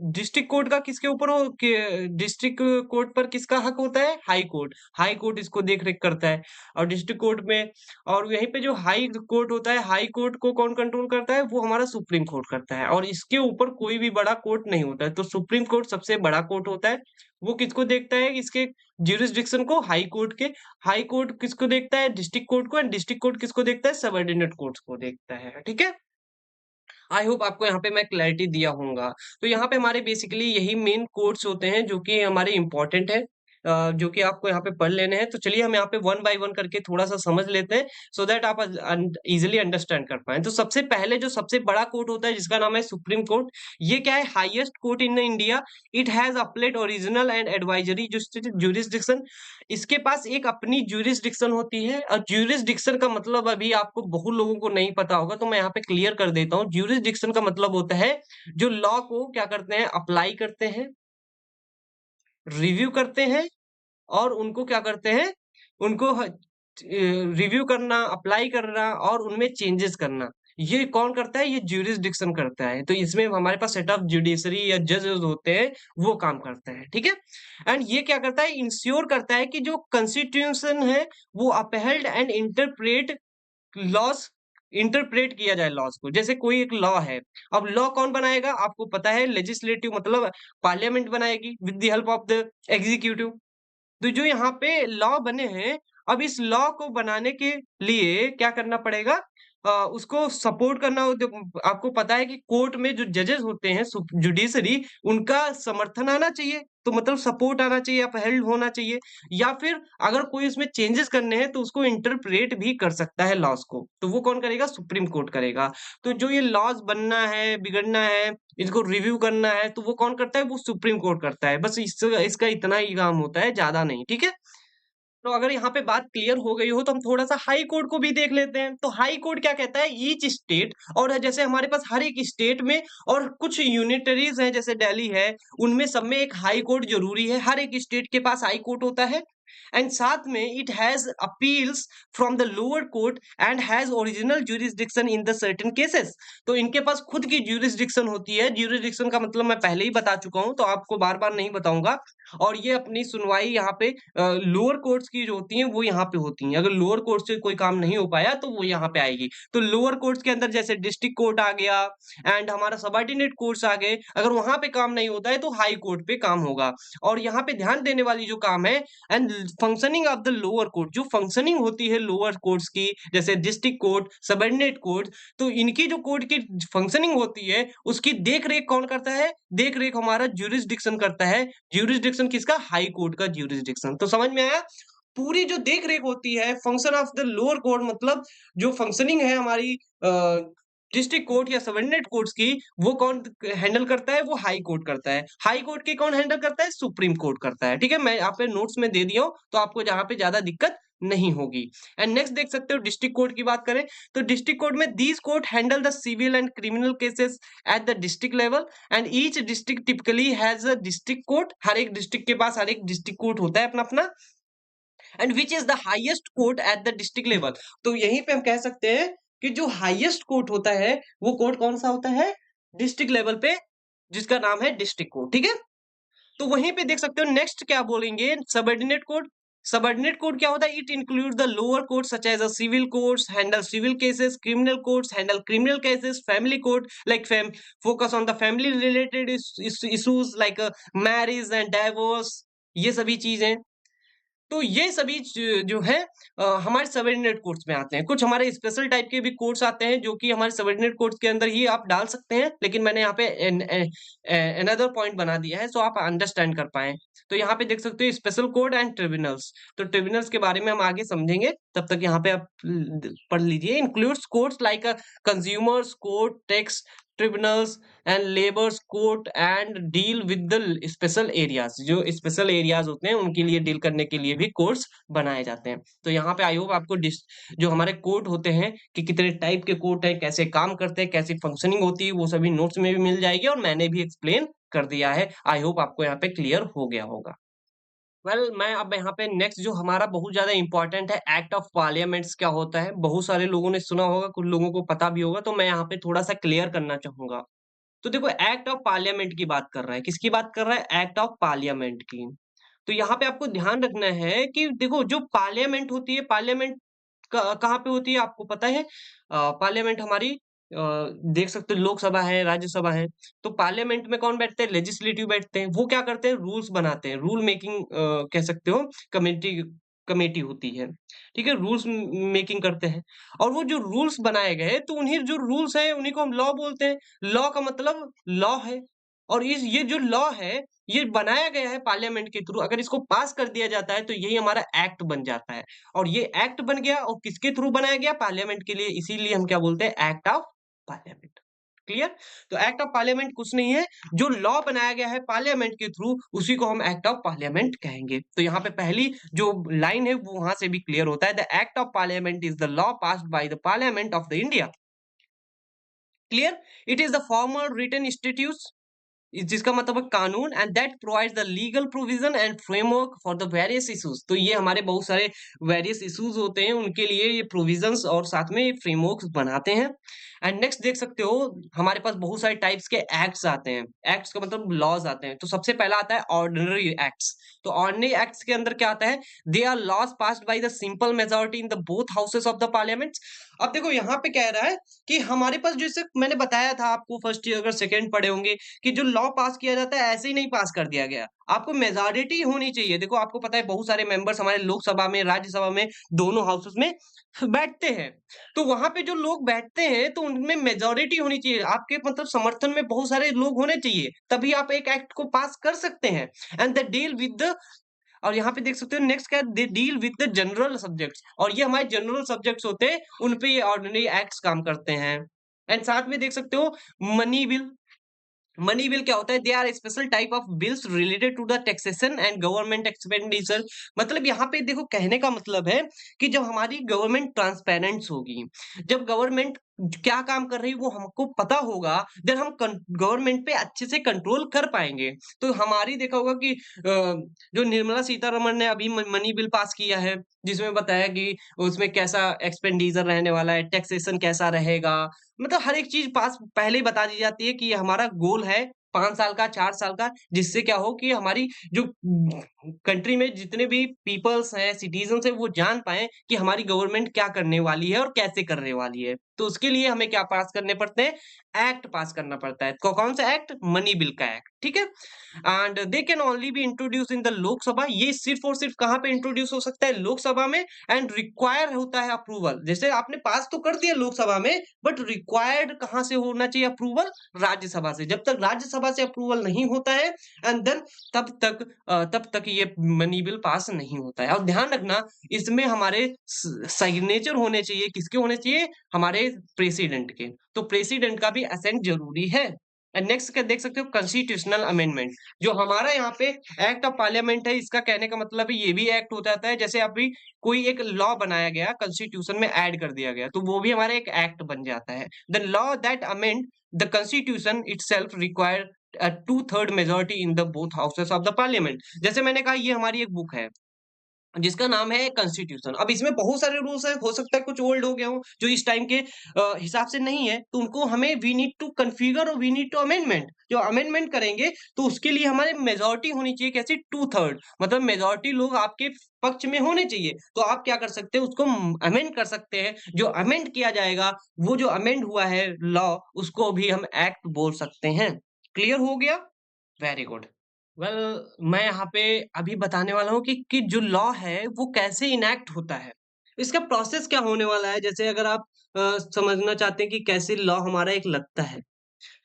डिस्ट्रिक्ट कोर्ट का किसके ऊपर हो कि डिस्ट्रिक्ट कोर्ट पर किसका हक होता है? High court. हाई कोर्ट इसको देख-रेख करता है और डिस्ट्रिक्ट कोर्ट में और यहीं पे जो हाई कोर्ट होता है, हाई कोर्ट को कौन कंट्रोल करता है? वो हमारा सुप्रीम कोर्ट करता है और इसके ऊपर कोई भी बड़ा कोर्ट नहीं होता है। तो सुप्रीम कोर्ट सबसे बड़ा कोर्ट होता है। वो किसको देखता है? इसके ज्यूरिसडिक्शन को हाई कोर्ट के। हाई कोर्ट किसको देखता है? डिस्ट्रिक्ट कोर्ट को एंड डिस्ट्रिक्ट कोर्ट किसको देखता है? सबऑर्डिनेट कोर्ट्स को देखता है। ठीक है? आई होप आपको यहाँ पे मैं क्लैरिटी दिया होऊँगा। तो यहाँ पे हमारे बेसिकली यही मेन कोट्स होते हैं जो कि हमारे इम्पोर्टेंट हैं जो कि आपको यहाँ पे पढ़ लेने हैं। तो चलिए हम यहाँ पे वन बाय वन करके थोड़ा-सा समझ लेते हैं सो दैट आप ईज़िली अंडरस्टैंड कर पाएँ। तो सबसे पहले जो सबसे बड़ा कोर्ट होता है जिसका नाम है सुप्रीम कोर्ट, ये क्या है highest court in India. It has appellate original and advisory jurisdiction. इसके पास एक अपनी ज्यूरिसडिक्शन होती है और ज्यूरिसडिक्शन का मतलब अभी आपको बहुत लोगों को नहीं पता होगा तो मैं यहाँ पे क्लियर कर देता हूँ। ज्यूरिसडिक्शन का मतलब होता है जो लॉ को क्या करते हैं अप्लाई करते हैं, रिव्यू करते हैं और उनको क्या करते हैं, उनको रिव्यू करना, अप्लाई करना और उनमें चेंजेस करना। ये कौन करता है? ये ज्यूरिसडिक्शन करता है। तो इसमें हमारे पास सेट ऑफ जुडिशरी या जजेस होते हैं, वो काम करते हैं, ठीक है? एंड ये क्या करता है? इंश्योर करता है कि जो कॉन्स्टिट्यूशन है, वो अपहेल्ड एंड लॉस इंटरप्रेट किया जाए लॉस को। जैसे कोई एक लॉ है, अब लॉ कौन बनाएगा? आपको पता है लेजिस्लेटिव मतलब पार्लियामेंट बनाएगी with the help of the executive. तो जो यहाँ पे लॉ बने हैं, अब इस लॉ को बनाने के लिए क्या करना पड़ेगा? उसको सपोर्ट करना हो जब आपको पता है कि कोर्ट में जो जजेस होते हैं जुडिशरी उनका समर्थन आना चाहिए, तो मतलब सपोर्ट आना चाहिए, अपहेल्ड होना चाहिए या फिर अगर कोई उसमें चेंजेस करने हैं तो उसको इंटरप्रेट भी कर सकता है लॉज़ को, तो वो कौन करेगा? सुप्रीम कोर्ट करेगा। तो जो ये लॉज़ बनना है, बिगड़ना है, इसको रिव्यू करना है, तो वो कौन करता है? वो सुप्रीम कोर्ट करता है। बस इसका इतना ही काम होता है, ज़्यादा नहीं, ठीक है? तो अगर यहाँ पे बात क्लियर हो गई हो तो हम थोड़ा-सा हाई कोर्ट को भी देख लेते हैं। तो हाई कोर्ट क्या कहता है? ईच स्टेट और जैसे हमारे पास हर एक स्टेट में और कुछ यूनिटरीज़ हैं जैसे दिल्ली है, उनमें सब में एक हाई कोर्ट ज़रूरी है। हर एक स्टेट के पास हाई कोर्ट होता है एंड साथ में it has appeals from the lower court and has original jurisdiction in the certain cases. तो इनके पास खुद की ज्यूरिसडिक्शन होती है। ज्यूरिसडिक्शन का मतलब मैं पहले ही बता चुका हूँ, तो आपको बार-बार नहीं बताऊँगा और ये अपनी सुनवाई यहाँ पे लोअर कोर्ट्स की जो होती हैं वो यहाँ पे होती हैं। अगर लोअर कोर्ट से कोई काम नहीं हो पाया तो वो यहाँ पे आएगी। तो लोअर कोर्ट्स के अंदर जैसे डिस्ट्रिक्ट कोर्ट आ गया एंड हमारा सबऑर्डिनेट कोर्ट्स आ गए। अगर वहाँ पे काम नहीं होता है तो हाई कोर्ट पे काम होगा। और यहाँ पे ध्यान देने वाली जो काम है and functioning of the lower court जो फंक्शनिंग होती है लोअर कोर्ट्स की जैसे डिस्ट्रिक्ट कोर्ट, सबऑर्डिनेट कोर्ट तो इनकी जो कोर्ट की फंक्शनिंग होती है उसकी देख-रेख कौन करता है? देख-रेख हमारा ज्यूरिसडिक्शन करता है। ज्यूरिसडिक्शन किसका? हाई कोर्ट का ज्यूरिसडिक्शन। तो समझ में आया? पूरी जो देख-रेख होती है function of the lower court मतलब जो फंक्शनिंग है हमारी डिस्ट्रिक्ट कोर्ट या सबऑर्डिनेट कोर्ट्स की वो कौन हैंडल करता है? वो हाई कोर्ट करता है। हाई कोर्ट की कौन हैंडल करता है? सुप्रीम कोर्ट करता है। ठीक है? मैं यहाँ पे नोट्स में दे दिया हूँ तो आपको जहाँ पे ज़्यादा दिक्कत नहीं होगी। एंड नेक्स्ट देख सकते हो डिस्ट्रिक्ट कोर्ट की बात करें तो डिस्ट्रिक्ट कोर्ट में these court handle the civil and criminal cases at the district level and each district typically has a district court. हर एक डिस्ट्रिक्ट के पास हर एक डिस्ट्रिक्ट कोर्ट होता है अपना-अपना and which is the highest court at the district level. तो यहीं पे हम कह सकते हैं कि जो हाईएस्ट कोर्ट होता है, वो कोर्ट कौन-सा होता है? डिस्ट्रिक्ट लेवल पे जिसका नाम है डिस्ट्रिक्ट कोर्ट, ठीक है? तो वहीं पे देख सकते हो नेक्स्ट क्या बोलेंगे सबऑर्डिनेट कोर्ट। सबऑर्डिनेट कोर्ट क्या होता है? It include the lower court such as civil courts handle civil cases, criminal courts handle criminal cases, family court like fam focus on the family related issues like marriage and divorce ये सभी चीज़ें। तो ये सभी जो है हमारे सबऑर्डिनेट कोर्ट्स में आते हैं। कुछ हमारे स्पेशल टाइप के भी कोर्ट्स आते हैं जो कि हमारे सबऑर्डिनेट कोर्ट्स के अंदर ही आप डाल सकते हैं। लेकिन मैंने यहाँ पे अनदर पॉइंट बना दिया है सो आप अंडरस्टैंड कर पाएँ। तो यहाँ पे देख सकते हो स्पेशल कोर्ट एंड ट्रिब्यूनल्स। तो ट्रिब्यूनल्स के बारे में हम आगे समझेंगे। तब तक यहाँ पे आप पढ़ लीजिए includes courts like consumers court, tax tribunals and labours court and deal with the special areas. जो स्पेशल एरियाज होते हैं उनके लिए डील करने के लिए भी कोर्ट्स बनाए जाते हैं। तो यहाँ पे आई होप आपको जो हमारे कोर्ट होते हैं कि कितने टाइप के कोर्ट हैं, कैसे काम करते हैं, कैसी फंक्शनिंग होती है, वो सभी नोट्स में भी मिल जाएगी और मैंने भी एक्सप्लेन कर दिया है। आई होप आपको यहाँ पे क्लियर हो गया होगा। मैं अब यहाँ पे नेक्स्ट जो हमारा बहुत ज़्यादा इम्पोर्टेंट है एक्ट ऑफ पार्लियामेंट्स क्या होता है? बहुत सारे लोगों ने सुना होगा, कुछ लोगों को पता भी होगा, तो मैं यहाँ पे थोड़ा-सा क्लियर करना चाहूँगा। तो देखो एक्ट ऑफ पार्लियामेंट की बात कर रहा है, किसकी बात कर रहा है? एक्ट ऑफ पार्लियामेंट की। तो यहाँ पे आपको ध्यान रखना है कि देखो जो पार्लियामेंट होती है, पार्लियामेंट कहाँ पे होती है आपको पता है? पार्लियामेंट हमारी देख सकते हो लोकसभा है, राज्यसभा है। तो पार्लियामेंट में कौन बैठते हैं? लेजिस्लेटिव बैठते हैं। वो क्या करते हैं? रूल्स बनाते हैं। रूल मेकिंग कह सकते हो कमेटी कमेटी होती है। ठीक है? रूल्स मेकिंग करते हैं। और वो जो रूल्स बनाए गए तो उन्हीं जो रूल्स हैं उन्हीं को हम लॉ बोलते हैं। लॉ का मतलब लॉ है। और इस ये जो लॉ है ये बनाया गया है पार्लियामेंट के थ्रू, अगर इसको पास कर दिया जाता है तो यही हमारा एक्ट बन जाता है। और ये एक्ट बन गया और किसके थ्रू बनाया गया? पार्लियामेंट के लिए, इसीलिए हम क्या बोलते हैं? Act of parliament. क्लियर? तो एक्ट ऑफ पार्लियामेंट कुछ नहीं है, जो लॉ बनाया गया है पार्लियामेंट के थ्रू उसी को हम एक्ट ऑफ पार्लियामेंट कहेंगे। तो यहाँ पे पहली जो लाइन है वो वहां से भी क्लियर होता है, the act of parliament is the law passed by the parliament of the India. Clear? It is the formal written institute, जिसका मतलब है कानून, and that provides the legal provision and framework for the various issues. तो ये हमारे बहुत सारे वेरियस इश्यूज होते हैं उनके लिए ये प्रोविजंस और साथ में फ्रेमवर्क्स बनाते हैं। एंड नेक्स्ट देख सकते हो हमारे पास बहुत सारे टाइप्स के एक्ट्स आते हैं। एक्ट्स का मतलब लॉज आते हैं। तो सबसे पहला आता है ऑर्डिनरी एक्ट्स। तो ऑर्डिनरी एक्ट्स के अंदर क्या आता है? They are laws passed by the simple majority in the both houses of the parliament. अब देखो यहाँ पे कह रहा है कि हमारे पास जैसे मैंने बताया था आपको फर्स्ट ईयर अगर सेकंड पढ़े होंगे कि जो लॉ पास किया जाता है ऐसे ही नहीं पास कर दिया गया। आपको मेजॉरिटी होनी चाहिए। देखो आपको पता है बहुत सारे मेंबर्स हमारे लोकसभा में, राज्यसभा में, दोनों हाउसेस में बैठते हैं। तो वहां पे जो लोग बैठते हैं तो उनमें मेजॉरिटी होनी चाहिए। आपके मतलब समर्थन में बहुत सारे लोग होने चाहिए, तभी आप एक एक्ट को पास कर सकते हैं। And the deal with the, और यहाँ पे देख सकते हो नेक्स्ट क्या है? They deal with the general subjects, और ये हमारे जनरल सब्जेक्ट्स होते हैं, उन पे ये ऑर्डिनरी एक्ट्स काम करते हैं। एंड साथ में देख सकते हो मनी बिल। मनी बिल क्या होता है? They are special type of bills related to the taxation and government expenditure. मतलब यहाँ पे देखो कहने का मतलब है कि जब हमारी गवर्नमेंट ट्रांसपेरेंट होगी, जब गवर्नमेंट क्या काम कर रही है वो हमको पता होगा, देन हम गवर्नमेंट पे अच्छे से कंट्रोल कर पाएंगे। तो हमारी देखा होगा कि जो निर्मला सीतारमण ने अभी मनी बिल पास किया है, जिसमें बताया कि उसमें कैसा एक्सपेंडिचर रहने वाला है, टैक्सेशन कैसा रहेगा, मतलब हर एक चीज़ पास पहले ही बता दी जाती है कि ये हमारा गोल है 5 साल का, 4 साल का, जिससे क्या हो कि हमारी जो कंट्री में जितने भी पीपल्स हैं, सिटीज़न्स हैं, वो जान पाएँ कि हमारी गवर्नमेंट क्या करने वाली है और कैसे करने वाली है। तो उसके लिए हमें क्या पास करने पड़ते हैं? एक्ट पास करना पड़ता है। कौन सा एक्ट? मनी बिल का एक्ट, ठीक है? And they can only be introduce in the Lok Sabha. ये सिर्फ और सिर्फ कहाँ पे इंट्रोड्यूस हो सकता है? लोकसभा में। एंड रिक्वायर होता है अप्रूवल। जैसे आपने पास तो कर दिया लोकसभा में, बट रिक्वायर्ड कहाँ से होना चाहिए अप्रूवल? राज्यसभा से। जब तक राज्यसभा से अप्रूवल नहीं होता है एंड देन तब तक ये मनी बिल पास नहीं होता है। और ध्यान रखना इसमें हमारे सिग्नेचर होने चाहिए। किसके होने चाहिए? हमारे प्रेसिडेंट के। तो प्रेसिडेंट का भी असेंट जरूरी है। एंड नेक्स्ट क्या देख सकते हो? Constitutional amendment. जो हमारा यहाँ पे एक्ट ऑफ पार्लियामेंट है, इसका कहने का मतलब है ये भी एक्ट हो जाता है। जैसे अभी कोई एक लॉ बनाया गया, कॉन्स्टिट्यूशन में ऐड कर दिया गया, तो वो भी हमारा एक एक्ट बन जाता है। The law that amend the constitution itself require a 2/3 majority in the both houses of the parliament. जैसे मैंने कहा ये हमारी एक बुक है जिसका नाम है कॉन्स्टिट्यूशन। अब इसमें बहुत सारे रूल्स है, हो सकता है कुछ ओल्ड हो गए हों जो इस टाइम के हिसाब से नहीं है, तो उनको हमें वी नीड टू कन्फिगर और वी नीड टू अमेंडमेंट। जो अमेंडमेंट करेंगे तो उसके लिए हमारे मेजॉरिटी होनी चाहिए। कैसी? 2/3, मतलब मेजॉरिटी लोग आपके पक्ष में होने चाहिए। तो आप क्या कर सकते हैं? उसको अमेंड कर सकते हैं। जो अमेंड किया जाएगा, वो जो अमेंड हुआ है लॉ, उसको भी हम एक्ट बोल सकते हैं। क्लियर हो गया? Very good. वेल मैं यहाँ पे अभी बताने वाला हूँ कि जो लॉ है वो कैसे इनैक्ट होता है। इसका प्रोसेस क्या होने वाला है, जैसे अगर आप समझना चाहते हैं कि कैसे लॉ हमारा एक लगता है।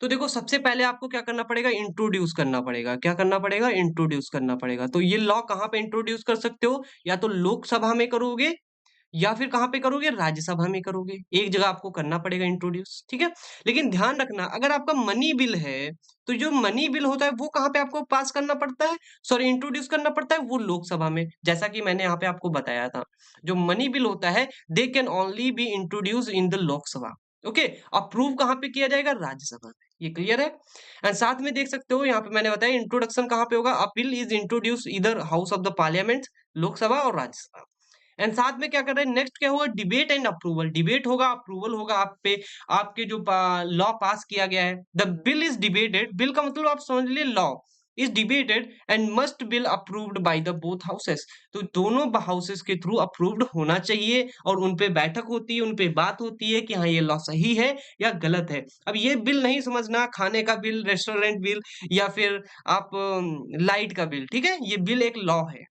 तो देखो सबसे पहले आपको क्या करना पड़ेगा? इंट्रोड्यूस करना पड़ेगा। क्या करना पड़ेगा? इंट्रोड्यूस करना पड़ेगा। तो ये लॉ कहाँ पे इंट्रोड्यूस कर सकते हो? या तो लोकसभा में करोगे या फिर कहाँ पे करोगे? राज्यसभा में करोगे। एक जगह आपको करना पड़ेगा इंट्रोड्यूस, ठीक है? लेकिन ध्यान रखना अगर आपका मनी बिल है, तो जो मनी बिल होता है वो कहाँ पे आपको पास करना पड़ता है? सॉरी इंट्रोड्यूस करना पड़ता है वो लोकसभा में। जैसा कि मैंने यहाँ पे आपको बताया था। जो मनी बिल होता है they can only be introduce in the Lok Sabha. Okay, approve कहाँ पे किया जाएगा? राज्यसभा में। ये क्लियर है? एंड साथ में देख सकते हो यहाँ पे मैंने बताया इंट्रोडक्शन कहाँ पे होगा? अ बिल इज इंट्रोड्यूस इधर house of the parliament, Lok Sabha और राज्यसभा। एंड साथ में क्या कर रहे हैं, नेक्स्ट क्या होगा, डिबेट एंड अप्रूवल। डिबेट होगा, अप्रूवल होगा आप पे, आपके जो लॉ पास किया गया है। The bill is debated, bill का मतलब आप समझ लीजिए law is debated and must bill approved by the both houses. तो दोनों हाउसेस के थ्रू अप्रूव्ड होना चाहिए और उन पे बैठक होती है, उन पे बात होती है कि हाँ ये लॉ सही है या गलत है। अब ये बिल नहीं समझना, खाने का बिल, रेस्टोरेंट बिल या फिर आप लाइट का बिल, ठीक है, ये बिल एक लॉ है।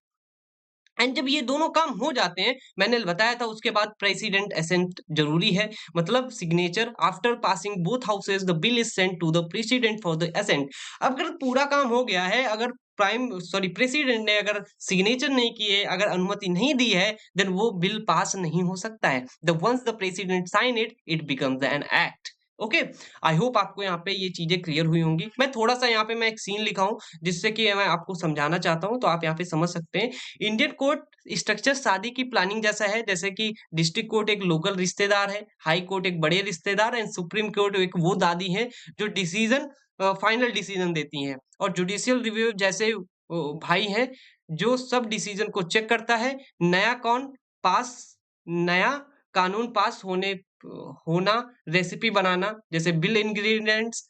एंड जब ये दोनों काम हो जाते हैं, मैंने बताया था उसके बाद प्रेसिडेंट असेंट जरूरी है, मतलब signature. After passing both houses the bill is sent to the president for the assent. अगर पूरा काम हो गया है, अगर प्रेसिडेंट ने अगर सिग्नेचर नहीं किए, अगर अनुमति नहीं दी है, देन वो बिल पास नहीं हो सकता है। The once the president sign it, it becomes an act. Okay, I hope आपको यहाँ पे ये चीजें क्लियर हुई होंगी। मैं थोड़ा सा यहाँ पे मैं एक सीन लिखा हूँ जिससे कि मैं आपको समझाना चाहता हूँ, तो आप यहाँ पे समझ सकते हैं। इंडियन कोर्ट स्ट्रक्चर शादी की प्लानिंग जैसा है, जैसे कि डिस्ट्रिक्ट कोर्ट एक लोकल रिश्तेदार है, हाई कोर्ट एक बड़े रिश्तेदार एंड सुप्रीम कोर्ट एक वो दादी है जो डिसीजन, फाइनल डिसीजन देती हैं, और जुडिशियल रिव्यू जैसे भाई हैं जो सब डिसीजन को चेक करता है। नया कौन पास नया कानून पास होना, रेसिपी बनाना, जैसे बिल इंग्रेडिएंट्स,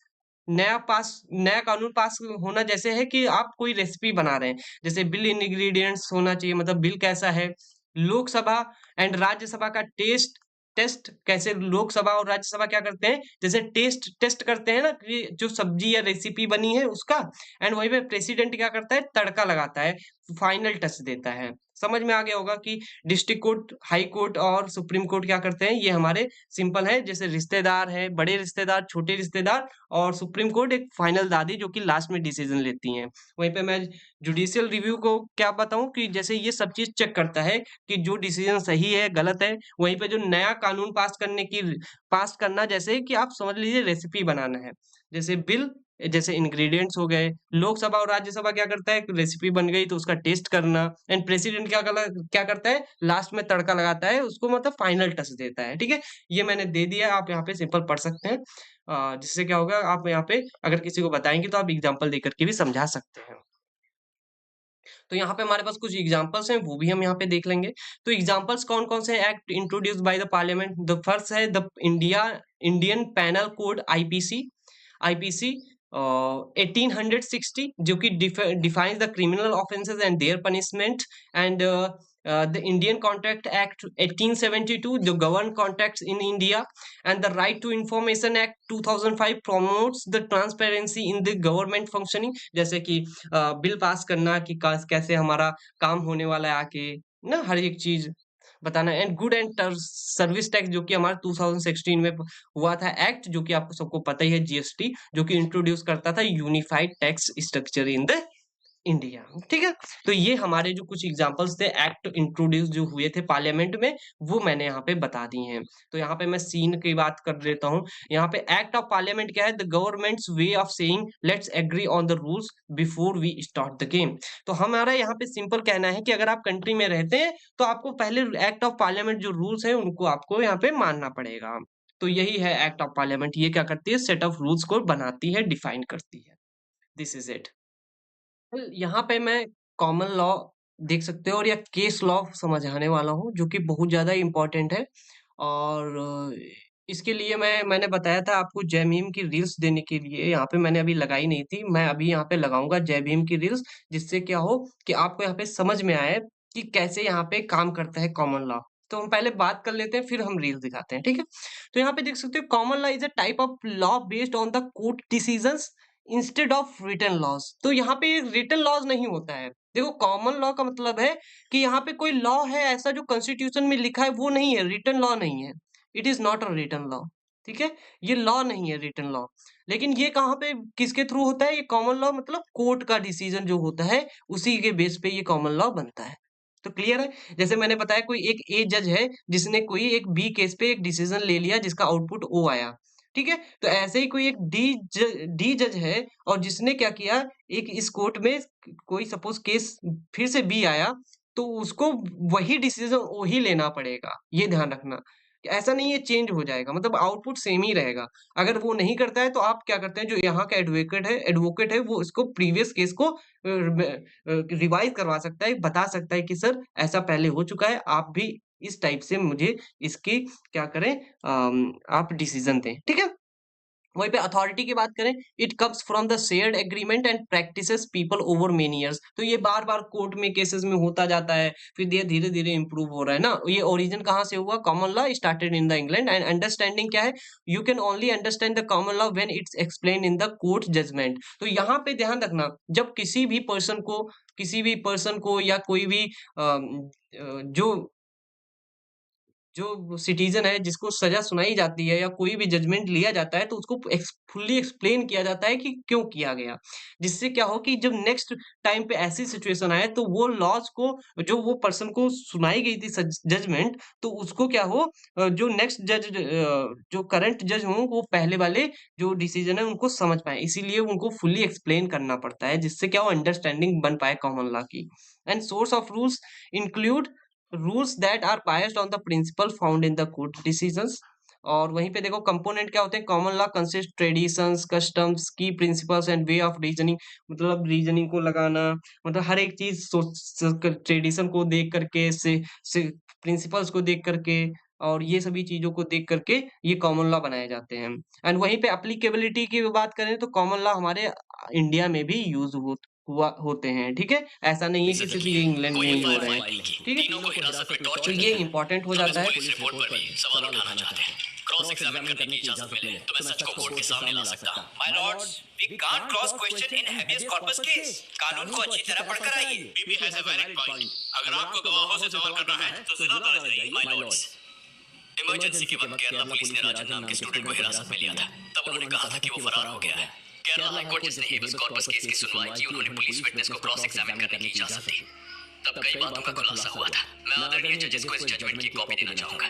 नया कानून पास होना जैसे है कि आप कोई रेसिपी बना रहे हैं, जैसे बिल इंग्रेडिएंट्स होना चाहिए, मतलब बिल कैसा है। लोकसभा एंड राज्यसभा का टेस्ट कैसे, लोकसभा और राज्यसभा क्या करते हैं, जैसे टेस्ट टेस्ट करते हैं ना कि जो सब्जी या रेसिपी बनी है उसका, एंड वहीं पे प्रेसिडेंट क्या करता है, तड़का लगाता है, फाइनल टच देता है। समझ में आ गया होगा कि डिस्ट्रिक्ट कोर्ट, हाई कोर्ट और सुप्रीम कोर्ट क्या करते हैं, ये हमारे सिंपल है, जैसे रिश्तेदार है, बड़े रिश्तेदार, छोटे रिश्तेदार, और सुप्रीम कोर्ट एक फाइनल दादी जो कि लास्ट में डिसीजन लेती हैं। वहीं पे मैं जुडिशियल रिव्यू को क्या बताऊं कि जैसे ये सब चीज चेक करता है कि जो डिसीजन सही है गलत है। वहीं पे जो नया कानून पास करना, जैसे कि आप समझ लीजिए रेसिपी बनाना है, जैसे बिल, जैसे इंग्रेडिएंट्स हो गए। लोकसभा और राज्यसभा क्या करता है, रेसिपी बन गई तो उसका टेस्ट करना, एंड प्रेसिडेंट क्या करता है, लास्ट में तड़का लगाता है उसको, मतलब फाइनल टच देता है। ठीक है, ये मैंने दे दिया, आप यहाँ पे सिंपल पढ़ सकते हैं। जिससे क्या होगा, आप यहाँ पे अगर किसी को बताएंगे तो आप एग्जाम्पल देकर के भी समझा सकते हैं। तो यहाँ पे हमारे पास कुछ एग्जांपल्स हैं, वो भी हम यहाँ पे देख लेंगे। तो एग्जांपल्स कौन-कौन से act introduced by the parliament, the first है the Indian Penal code IPC. IPC 1860 जो कि defines the criminal offences and their punishment, and the Indian Contract Act 1872 जो govern contracts in India, and the Right to Information Act 2005 promotes the transparency in the government functioning, जैसे कि बिल पास करना कि कैसे हमारा काम होने वाला है आके, ना हर एक चीज बताना। And good and service tax जो कि हमारा 2016 में हुआ था एक्ट, जो कि आपको सबको पता ही है, जीएसटी, जो कि इंट्रोड्यूस करता था unified tax structure in the India. ठीक है, तो ये हमारे जो कुछ एग्जांपल्स थे एक्ट इंट्रोड्यूस जो हुए थे पार्लियामेंट में, वो मैंने यहाँ पे बता दी हैं। तो यहाँ पे मैं सीन की बात कर लेता हूँ। यहाँ पे एक्ट ऑफ पार्लियामेंट क्या है, the government's way of saying let's agree on the rules before we start the game. तो हमारा यहाँ पे सिंपल कहना है कि अगर आप कंट्री में रहते हैं तो आपको पहले एक्ट ऑफ पार्लियामेंट जो रूल्स है उनको आपको यहाँ पे मानना पड़ेगा। तो यही है एक्ट ऑफ पार्लियामेंट, ये क्या करती है, सेट ऑफ रूल्स को बनाती है, डिफाइन करती है। This is it. यहाँ पे मैं कॉमन लॉ देख सकते हो और या केस लॉ समझाने वाला हूँ जो कि बहुत ज़्यादा इम्पोर्टेंट है। और इसके लिए मैंने बताया था आपको जय भीम की रील्स देने के लिए, यहाँ पे मैंने अभी लगाई नहीं थी, मैं अभी यहाँ पे लगाऊंगा जय भीम की रील्स, जिससे क्या हो कि आपको यहाँ पे समझ में आए कि कैसे यहाँ पे काम करता है कॉमन लॉ। तो हम पहले बात कर लेते हैं, फिर हम रील्स दिखाते हैं, ठीक है। तो यहाँ पे देख सकते हो common law is a type of law based on the court decisions instead of written laws. तो यहाँ पे रिटन लॉज नहीं होता है। देखो कॉमन लॉ का मतलब है कि यहाँ पे कोई लॉ है ऐसा जो कॉन्स्टिट्यूशन में लिखा है, वो नहीं है, रिटन लॉ नहीं है। It is not a written law. ठीक है, ये लॉ नहीं है रिटन लॉ। लेकिन ये कहाँ पे किसके थ्रू होता है, ये कॉमन लॉ मतलब कोर्ट का डिसीजन जो होता है उसी के बेस पे ये कॉमन लॉ बनता है। तो क्लियर है, जैसे मैंने बताया कोई एक ए जज है जिसने कोई एक बी केस पे एक डिसीजन ले लिया जिसका आउटपुट ओ आया। ठीक है, तो ऐसे ही कोई एक डी जज है और जिसने क्या किया, एक इस कोर्ट में कोई सपोज केस फिर से बी आया, तो उसको वही डिसीजन वही लेना पड़ेगा, ये ध्यान रखना। ऐसा नहीं है चेंज हो जाएगा, मतलब आउटपुट सेम ही रहेगा। अगर वो नहीं करता है तो आप क्या करते हैं, जो यहाँ का एडवोकेट है वो इसको प्रीवियस केस को रिवाइज़ करवा सकता है, बता सकता है कि सर ऐसा पहले हो चुका है, आप भी इस टाइप से मुझे इसकी क्या करें, आप डिसीज़न दें, ठीक है? वहीं पे अथॉरिटी की बात करें, it comes from the shared agreement and practices people over many years. तो ये बार-बार कोर्ट में केसेस में होता जाता है, फिर ये धीरे-धीरे इम्प्रूव हो रहा है ना। ये ओरिजिन कहाँ से हुआ? Common law started in the England and understanding क्या है? You can only understand the common law when it's explained in the court judgement. तो यहाँ पे ध्यान रखना, जब किसी भी पर्सन को या कोई भी जो जो सिटीज़न है जिसको सज़ा सुनाई जाती है या कोई भी जजमेंट लिया जाता है तो उसको फुल्ली एक्सप्लेन किया जाता है कि क्यों किया गया। जिससे क्या हो कि जब नेक्स्ट टाइम पे ऐसी सिचुएशन आए तो वो लॉज़ को, जो वो पर्सन को सुनाई गई थी सज जजमेंट, तो उसको क्या हो, जो नेक्स्ट जो करंट जज हों वो पहले वाले जो डिसीज़न है उनको समझ पाएँ। इसीलिए उनको फुल्ली एक्सप्लेन करना पड़ता है, जिससे क्या हो अंडरस्टैंडिंग बन पाए कॉमन लॉ की। And source of rules include rules that are biased on the principle found in the court decisions. और वहीं पे देखो कंपोनेंट क्या होते हैं, common law consist traditions, customs, की principles and way of reasoning. मतलब रीजनिंग को लगाना, मतलब हर एक चीज सोच ट्रेडिशन को देख करके से प्रिंसिपल्स को देख करके और ये सभी चीजों को देख करके ये कॉमन लॉ बनाए जाते हैं। एंड वहीं पे एप्लीकेबिलिटी की बात करें तो कॉमन लॉ हमारे इंडिया में भी यूज हुआ होते हैं, ठीक है? ऐसा नहीं है कि सिर्फ ये इंग्लैंड में ही हो रहे हैं, ठीक है? तीनों को हिरासत में टॉर्चर तो ये किया है। इम्पोर्टेंट हो हम इस जाता है। पुलिस रिपोर्ट पर भी सवाल उठाना चाहते हैं। क्रॉस एग्जामिन करने की इजाजत मिले तो मैं सच को कोर्ट के सामने ला सकता हूं। My lords, we can't cross question in habeas corpus case. कानून को अच्छी तरह पढ़कर आइए। BB has a valid point. अगर आपको गवाहों से सवाल करना है तो जिला अदालत जाइए। माय लॉर्ड्स, इमरजेंसी के वक्त केरला पुलिस ने राजन नाम के स्टूडेंट को हिरासत में लिया था। तब उन्होंने कहा था कि वो फरार हो गया है। केरला हाई कोर्ट जिसने हेबियस कॉर्पस केस की सुनवाई की, उन्होंने पुलिस विटनेस को क्रॉस एग्जामिन करने की इजाजत दी। तब कई बातों का खुलासा हुआ था। मैं आदरणीय जजेस को इस जजमेंट की कॉपी देना चाहूंगा।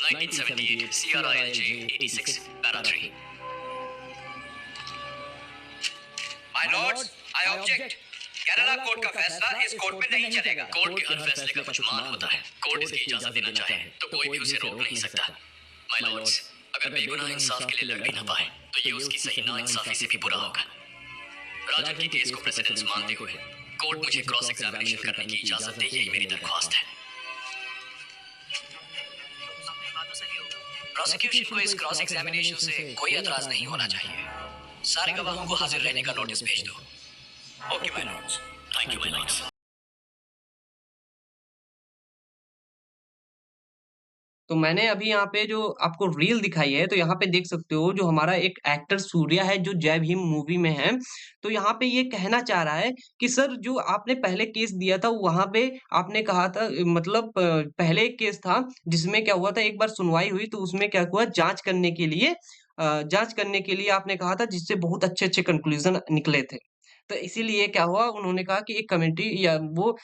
1978 CRILJ 86 para 3। My Lord's, I object. Kerala court का फैसला इस कोर्ट में नहीं चलेगा। कोर्ट के हर फैसले का कुछ मान होता है। कोर्ट इसकी इजाजत देना चाहे तो कोई भी उसे रोक नहीं सकता। माय लॉर्ड्स, अगर बेगुनाह इंसाफ के लिए लड़ भी ना पाए तो ये उसकी सही नाइंसाफी से भी बुरा होगा। राजन के केस को प्रेसिडेंस मानते हुए कोर्ट मुझे क्रॉस एग्जामिनेशन करने की इजाजत दे, यही मेरी दरख्वास्त है। प्रोसिक्यूशन को इस क्रॉस एग्जामिनेशन से कोई एतराज नहीं होना चाहिए। सारे गवाहों को हाजिर रहने का नोटिस भेज दो। Okay my Lord's, thank you my Lord's. तो मैंने अभी यहाँ पे जो आपको रील दिखाई है, तो यहाँ पे देख सकते हो जो हमारा एक एक्टर सूर्या है जो जय भीम मूवी में है। तो यहाँ पे ये कहना चाह रहा है कि सर जो आपने पहले केस दिया था वहाँ पे आपने कहा था, मतलब पहले एक केस था जिसमें क्या हुआ था, एक बार सुनवाई हुई तो उसमें क्या हुआ, जाँच करने के लिए आपने कहा था जिससे बहुत अच्छे-अच्छे कंक्लूज़न निकले थे। तो इसीलिए क्या हुआ, उन्होंने कहा कि एक कमिटी या वो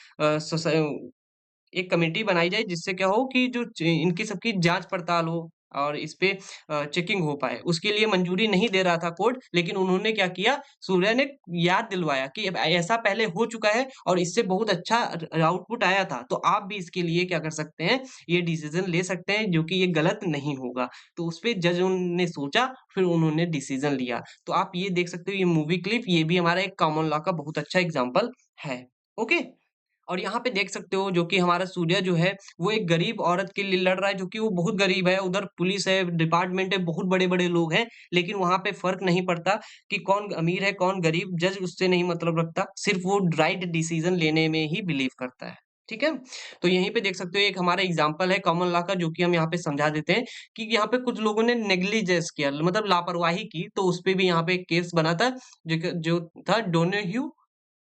एक कमेटी बनाई जाए जिससे क्या हो कि जो इनकी सबकी जांच पड़ताल हो और इस पे चेकिंग हो पाए। उसके लिए मंजूरी नहीं दे रहा था कोर्ट, लेकिन उन्होंने क्या किया, सूर्या ने याद दिलवाया कि अब ऐसा पहले हो चुका है और इससे बहुत अच्छा आउटपुट आया था, तो आप भी इसके लिए क्या कर सकते हैं, ये डिसीजन ले सकते हैं जो कि ये गलत नहीं होगा। तो उस पे जज ने सोचा, फिर उन्होंने डिसीजन लिया। तो आप ये देख सकते हो, ये मूवी क्लिप ये भी हमारा एक कॉमन लॉ का बहुत अच्छा एग्जाम्पल है। ओके। और यहाँ पे देख सकते हो जो कि हमारा सूर्य जो है, वो एक गरीब औरत के लिए लड़ रहा है जो कि वो बहुत गरीब है, उधर पुलिस है, डिपार्टमेंट है, बहुत बड़े-बड़े लोग हैं, लेकिन वहाँ पे फ़र्क नहीं पड़ता कि कौन अमीर है, कौन गरीब, जज उससे नहीं मतलब रखता, सिर्फ़ वो राइट डिसीज़न लेने में ही बिलीव करता है। ठीक है? तो यहीं पे देख सकते हो एक हमारा एग्ज़ाम्पल है कॉमन लॉ का जो कि हम यहाँ पे समझा देते हैं कि यहाँ पे कुछ लोगों ने नेग्लिजेंस किया मतलब लापरवाही की, तो उसपे भी यहाँ पे एक केस बना था जो था डोनोह्यू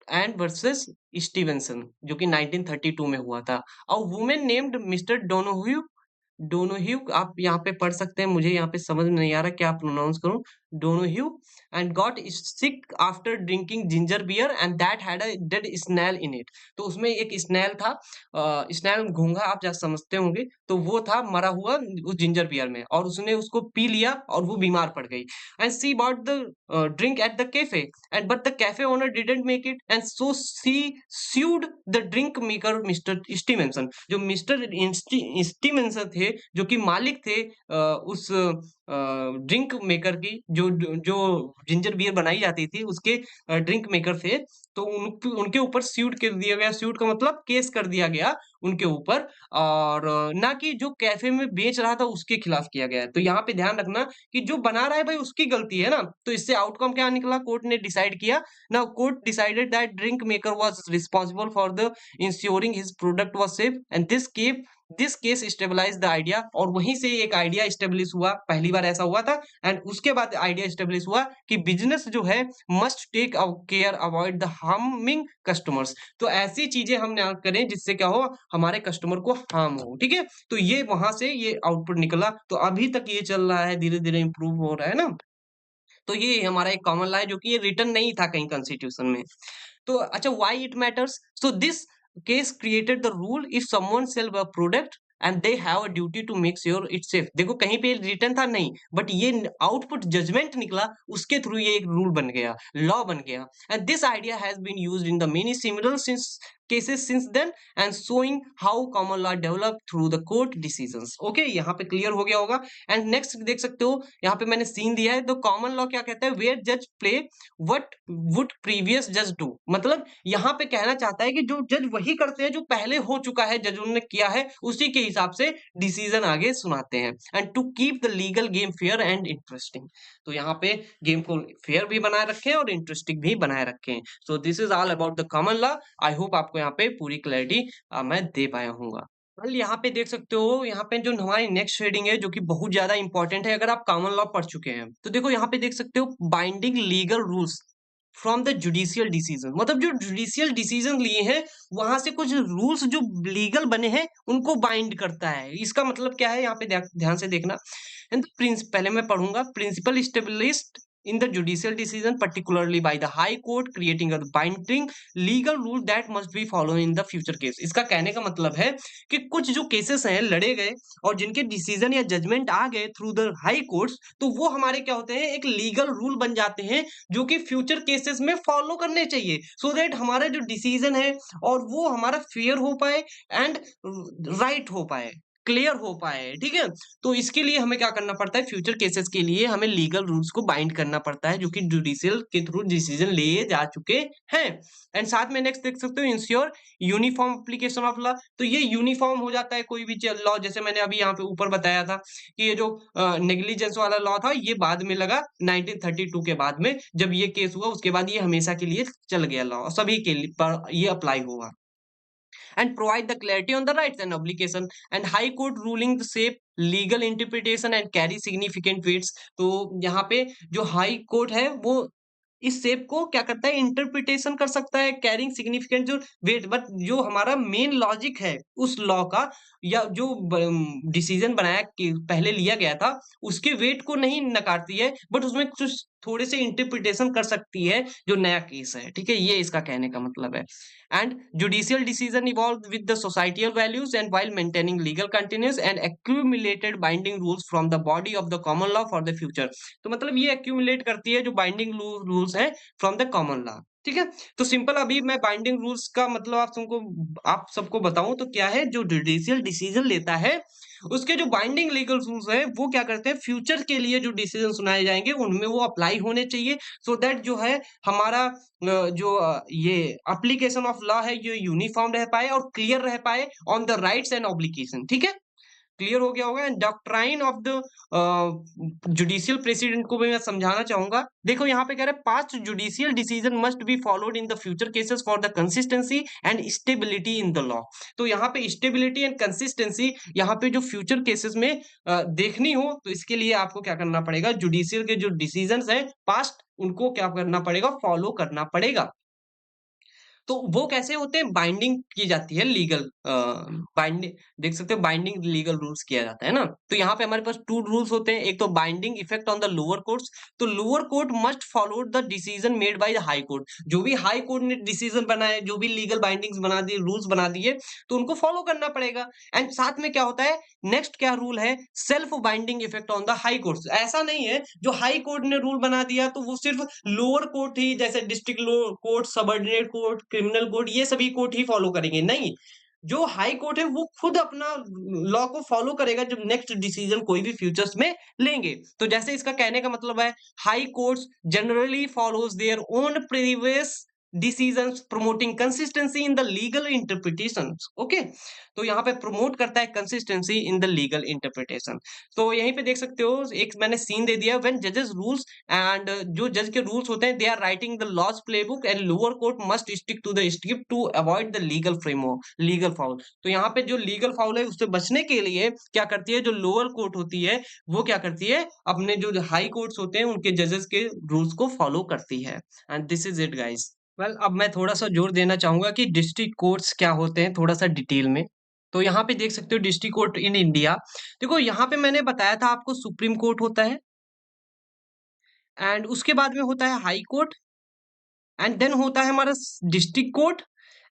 एंड वर्सेस स्टीवेंसन जो कि 1932 में हुआ था। A woman named mister Donohue Donohue आप यहाँ पे पढ़ सकते हैं, मुझे यहाँ पे समझ में नहीं आ रहा क्या प्रोनाउंस करूँ। Donohue and got sick after drinking ginger beer and that had a dead snail in it। तो उसमें एक स्नेल था, स्नेल घोंघा आप जैसा समझते होंगे, तो वो था मरा हुआ उस जिंजर बियर में और उसने उसको पी लिया और वो बीमार पड़ गई। And she bought the drink at the cafe and but the cafe owner didn't make it and so she sued the drink maker mister Stevenson. जो मिस्टर स्टीवेंसन थे, जो कि मालिक थे उस ड्रिंक मेकर की, जो जो जिंजर बियर बनाई जाती थी उसके ड्रिंक मेकर थे, तो उनके ऊपर स्यूट कर दिया गया। स्यूट का मतलब केस कर दिया गया उनके ऊपर, और ना कि जो कैफे में बेच रहा था उसके खिलाफ किया गया है। तो यहाँ पे ध्यान रखना कि जो बना रहा है भाई उसकी गलती है ना। तो इससे आउटकम क्या निकला, कोर्ट ने डिसाइड किया ना, court decided that drink maker was responsible for the ensuring his product was safe and this case stabilize the idea. और वहीं से एक आइडिया स्टेब्लिश हुआ, पहली बार ऐसा हुआ था, एंड उसके बाद आइडिया स्टेब्लिश हुआ कि बिजनेस जो है must take care avoid the harming customers. तो ऐसी चीजें हम ना करें जिससे क्या हो, हमारे कस्टमर को हार्म हो। ठीक है, तो ये वहां से ये आउटपुट निकला। तो अभी तक ये चल रहा है, धीरे धीरे इंप्रूव हो रहा है ना। तो ये हमारा एक कॉमन लॉ है जो कि ये रिटर्न नहीं था कहीं कॉन्स्टिट्यूशन में। तो अच्छा, why it matters, so this case created the rule if someone sell a product and they have a duty to make sure it's safe. देखो कहीं पे रिटर्न था नहीं, बट ये आउटपुट जजमेंट निकला, उसके थ्रू ये एक रूल बन गया, लॉ बन गया। And this idea has been used in the many similar since cases since then and showing how common law developed through the court decisions। okay, यहाँ पे क्लियर हो गया होगा। एंड नेक्स्ट देख सकते हो, यहाँ पे मैंने सीन दिया है। तो कॉमन लॉ क्या कहता है, वेयर जज प्ले व्हाट वुड प्रीवियस जज डू। मतलब यहाँ पे कहना चाहता है कि जो जज वही करते हैं जो पहले हो चुका है, जज उन्होंने किया है उसी के हिसाब से डिसीजन आगे सुनाते हैं। And to keep the legal game fair and interesting. तो यहाँ पे गेम को फेयर भी बनाए रखें और इंटरेस्टिंग भी बनाए रखें। So this is all about the common law. I hope आपको यहाँ पे पूरी क्लैरिटी मैं दे पाया हूँ। कल यहाँ पे देख सकते हो, यहाँ पे जो हमारी नेक्स्ट हेडिंग है जो कि बहुत ज्यादा इंपॉर्टेंट है अगर आप कॉमन लॉ पढ़ चुके हैं। तो देखो यहाँ पे देख सकते हो, binding legal rules from the judicial decision. मतलब जो जुडिशियल डिसीजन लिए हैं वहां से कुछ रूल्स जो लीगल बने हैं उनको बाइंड करता है। इसका मतलब क्या है, यहाँ पे ध्यान से देखना। एंड पहले मैं पढ़ूंगा, principle established in the judicial decision particularly by the high court creating a binding legal rule that must be followed in the future case। इसका कहने का मतलब है कि कुछ जो केसेस हैं लड़े गए और जिनके डिसीजन या जजमेंट आ गए थ्रू द हाई कोर्ट्स, तो वो हमारे क्या होते हैं, एक लीगल रूल बन जाते हैं जो कि फ्यूचर केसेस में फॉलो करने चाहिए, सो दैट हमारा जो डिसीजन है और वो हमारा फेयर हो पाए एंड राइट हो पाए, क्लियर हो पाए। ठीक है, तो इसके लिए हमें क्या करना पड़ता है, फ्यूचर केसेस के लिए हमें लीगल रूल्स को बाइंड करना पड़ता है जो कि जुडिशियल के थ्रू डिसीजन लिए जा चुके हैं। एंड साथ में नेक्स्ट देख सकते हो, ensure uniform application of law. तो ये यूनिफॉर्म हो जाता है कोई भी लॉ, जैसे मैंने अभी यहाँ पे ऊपर बताया था कि ये जो नेग्लिजेंस वाला लॉ था ये बाद में लगा 1932 के बाद में, जब ये केस हुआ उसके बाद ये हमेशा के लिए चल गया लॉ, सभी के लिए पर ये अप्लाई हुआ। and provide the clarity on the rights and obligation and high court ruling the shape legal interpretation and carry significant weights। तो यहाँ पे जो हाई कोर्ट है वो इस शेप को क्या करता है, इंटरप्रिटेशन कर सकता है, कैरिंग सिग्निफिकेंट जो वेट, बट जो हमारा मेन लॉजिक है उस लॉ का या जो डिसीजन बनाया कि पहले लिया गया था उसके वेट को नहीं नकारती है, बट उसमें कुछ थोड़े से इंटरप्रिटेशन कर सकती है जो नया केस है। ठीक है, ये इसका कहने का मतलब है। And judicial decision evolve with the societal values and while maintaining legal continuous and accumulated binding rules from the body of the common law for the future. तो मतलब ये एक्यूमुलेट करती है जो बाइंडिंग रूल्स है फ्रॉम द कॉमन लॉ। ठीक है, तो सिंपल अभी मैं बाइंडिंग रूल्स का मतलब आप सबको बताऊं तो क्या है, जो जुडिशियल डिसीजन लेता है उसके जो बाइंडिंग लीगल रूल्स है वो क्या करते हैं, फ्यूचर के लिए जो डिसीजन सुनाए जाएंगे उनमें वो अप्लाई होने चाहिए, सो दैट जो है हमारा जो ये एप्लीकेशन ऑफ लॉ है ये यूनिफॉर्म रह पाए और क्लियर रह पाए on the rights and obligation. ठीक है, क्लियर हो गया होगा। And doctrine of the judicial president को भी मैं समझाना चाहूंगा। देखो यहाँ पे कह रहे हैं past judicial decision must be followed in the future cases for the consistency and stability in the law. तो यहाँ पे स्टेबिलिटी एंड कंसिस्टेंसी यहाँ पे जो फ्यूचर केसेस में देखनी हो तो इसके लिए आपको क्या करना पड़ेगा, जुडिशियल के जो डिसीजन है पास्ट उनको क्या करना पड़ेगा, फॉलो करना पड़ेगा। तो वो कैसे होते हैं? बाइंडिंग की जाती है लीगल बाइंडिंग, देख सकते हो बाइंडिंग लीगल रूल्स किया जाता है ना। तो यहाँ पे हमारे पास 2 रूल्स होते हैं, एक तो binding effect on the lower courts. तो lower court must follow the decision made by the high court. जो भी हाई कोर्ट ने डिसीजन बनाए, जो भी लीगल बाइंडिंग्स बना दिए, रूल्स बना दिए, तो उनको फॉलो करना पड़ेगा। एंड साथ में क्या होता है, नेक्स्ट क्या रूल है, self binding effect on the high courts. ऐसा नहीं है जो हाई कोर्ट ने रूल बना दिया तो वो सिर्फ लोअर कोर्ट ही, जैसे district court, subordinate court, criminal court, ये सभी कोर्ट ही फॉलो करेंगे, नहीं। जो हाई कोर्ट है वो खुद अपना लॉ को फॉलो करेगा जब नेक्स्ट डिसीजन कोई भी फ्यूचर्स में लेंगे। तो जैसे इसका कहने का मतलब है, high courts generally follows their own previous decisions promoting consistency in the legal interpretations. Okay, तो यहाँ पे प्रमोट करता है consistency in the legal interpretation. तो यहीं पे देख सकते हो, एक मैंने सीन दे दिया, व्हेन जजेस रूल्स एंड जो जज के रूल्स होते हैं, they are writing the laws playbook and lower court must stick to the script to avoid the legal framework, legal foul. तो यहाँ पे जो लीगल फाउल है उससे बचने के लिए क्या करती है, जो लोअर कोर्ट होती है वो क्या करती है, अपने जो हाई कोर्ट्स होते हैं उनके जजेस के रूल्स को फॉलो करती है। And this is it guys. Well, अब मैं थोड़ा सा जोर देना चाहूंगा कि डिस्ट्रिक्ट कोर्ट्स क्या होते हैं, थोड़ा सा डिटेल में। तो यहाँ पे देख सकते हो डिस्ट्रिक्ट कोर्ट इन इंडिया। देखो यहाँ पे मैंने बताया था आपको, सुप्रीम कोर्ट होता है, एंड उसके बाद में होता है हाई कोर्ट, एंड देन होता है हमारा डिस्ट्रिक्ट कोर्ट,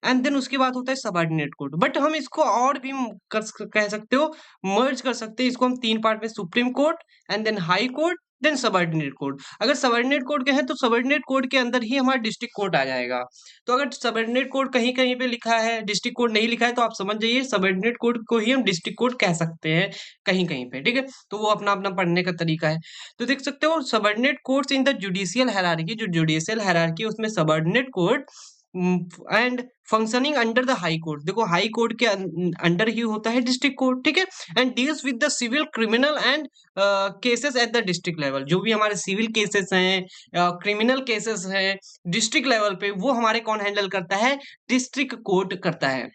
एंड देन उसके बाद होता है सबऑर्डिनेट कोर्ट। बट हम इसको और भी कह सकते हो, मर्ज कर सकते हैं इसको हम 3 पार्ट में, supreme court and then high court then subordinate court. अगर सबऑर्डिनेट कोर्ट कहें तो सबऑर्डिनेट कोर्ट के अंदर ही हमारा डिस्ट्रिक्ट कोर्ट आ जाएगा। तो अगर सबऑर्डिनेट कोर्ट कहीं कहीं पे लिखा है, डिस्ट्रिक्ट कोर्ट नहीं लिखा है, तो आप समझ जाइए सबऑर्डिनेट कोर्ट को ही हम डिस्ट्रिक्ट कोर्ट कह सकते हैं कहीं कहीं पे, ठीक है। तो वो अपना अपना पढ़ने का तरीका है। तो देख सकते हो subordinate courts in the judicial hierarchy, जो जुडिशियल हायरार्की उसमें subordinate court and functioning under the high court. देखो हाई कोर्ट के अंडर ही होता है डिस्ट्रिक्ट कोर्ट, ठीक है। And deals with the civil, criminal and cases at the district level. जो भी हमारे सिविल केसेस हैं, क्रिमिनल केसेस हैं डिस्ट्रिक्ट लेवल पे, वो हमारे कौन हैंडल करता है, डिस्ट्रिक्ट कोर्ट करता है।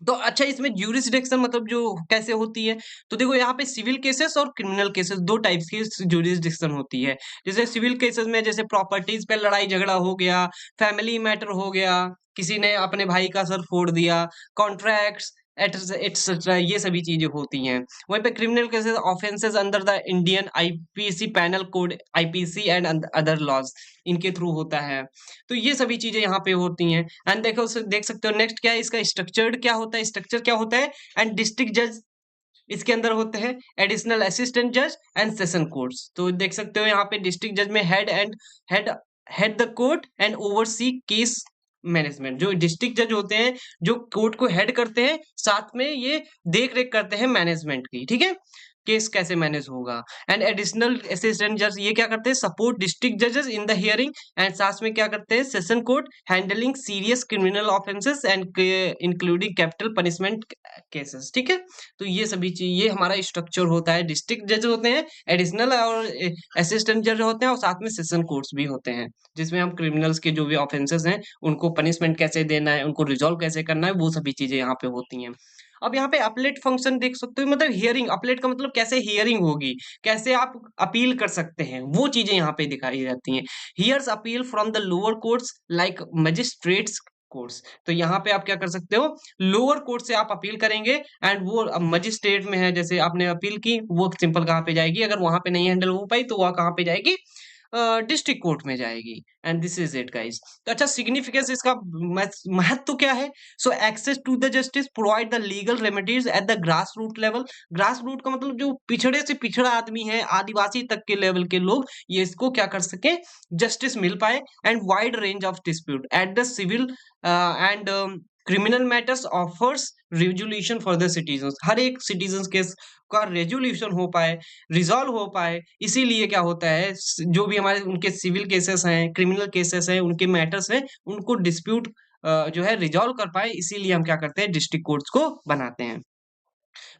तो अच्छा, इसमें ज्यूरिसडिक्शन मतलब जो कैसे होती है, तो देखो यहाँ पे सिविल केसेस और क्रिमिनल केसेस 2 टाइप्स की ज्यूरिसडिक्शन होती है। जैसे सिविल केसेस में जैसे प्रॉपर्टीज पे लड़ाई झगड़ा हो गया, फैमिली मैटर हो गया, किसी ने अपने भाई का सर फोड़ दिया, कॉन्ट्रैक्ट्स एटसेट्रा, ये सभी चीजें होती हैं। वहीं पे criminal cases offences under the Indian IPC penal code, IPC and other laws, इनके थ्रू होता है। तो ये सभी चीजें यहाँ पे होती हैं। एंड देखो देख सकते हो नेक्स्ट क्या है, इसका स्ट्रक्चर्ड क्या होता है, स्ट्रक्चर क्या होता है, एंड डिस्ट्रिक्ट जज इसके अंदर होते हैं, एडिशनल असिस्टेंट जज एंड सेशन कोर्ट्स। तो देख सकते हो यहाँ पे डिस्ट्रिक्ट जज में head head the court and oversee case management. जो डिस्ट्रिक्ट जज होते हैं जो कोर्ट को हेड करते हैं, साथ में ये देख रेख करते हैं मैनेजमेंट की, ठीक है, केस कैसे मैनेज होगा। एंड एडिशनल असिस्टेंट जज ये क्या करते हैं, सपोर्ट डिस्ट्रिक्ट जजेस इन द हियरिंग, एंड साथ में क्या करते हैं, session court handling serious criminal offences and including capital punishment cases, ठीक है। तो ये सभी चीज, ये हमारा स्ट्रक्चर होता है। डिस्ट्रिक्ट जज होते हैं, एडिशनल और असिस्टेंट जज होते हैं, और साथ में सेशन कोर्ट्स भी होते हैं, जिसमें हम क्रिमिनल्स के जो भी ऑफेंसेस हैं उनको पनिशमेंट कैसे देना है, उनको रिजॉल्व कैसे करना है, वो सभी चीजें यहाँ पे होती हैं। अब यहाँ पे अपलेट फंक्शन देख सकते हो, मतलब हियरिंग, अपलेट का मतलब कैसे हियरिंग होगी, कैसे आप अपील कर सकते हैं, वो चीजें यहाँ पे दिखाई जाती हैं। Hears appeal from the lower courts like magistrates courts. तो यहाँ पे आप क्या कर सकते हो, लोअर कोर्ट से आप अपील करेंगे, एंड वो मजिस्ट्रेट में है, जैसे आपने अपील की, वो सिंपल कहाँ पे जाएगी, अगर वहां पे नहीं हैंडल हो पाई तो वह कहाँ पे जाएगी, डिस्ट्रिक्ट कोर्ट में जाएगी। And this is it guys. तो अच्छा, सिग्निफिकेंस इसका महत्व क्या है, so access to the justice provide the legal remedies at the grass root level. Grass root का मतलब जो पिछड़े से पिछड़ा आदमी है, आदिवासी तक के लेवल के लोग, ये इसको क्या कर सके, जस्टिस मिल पाए। And wide range of dispute at the civil and criminal matters offers resolution for the citizen. हर एक सिटीजन केस का रेजोल्यूशन हो पाए, रिजॉल्व हो पाए, इसीलिए क्या होता है, जो भी हमारे उनके सिविल केसेस हैं, क्रिमिनल केसेस हैं, उनके मैटर्स हैं, उनको डिस्प्यूट जो है रिजॉल्व कर पाए, इसीलिए हम क्या करते हैं, डिस्ट्रिक्ट कोर्ट्स को बनाते हैं।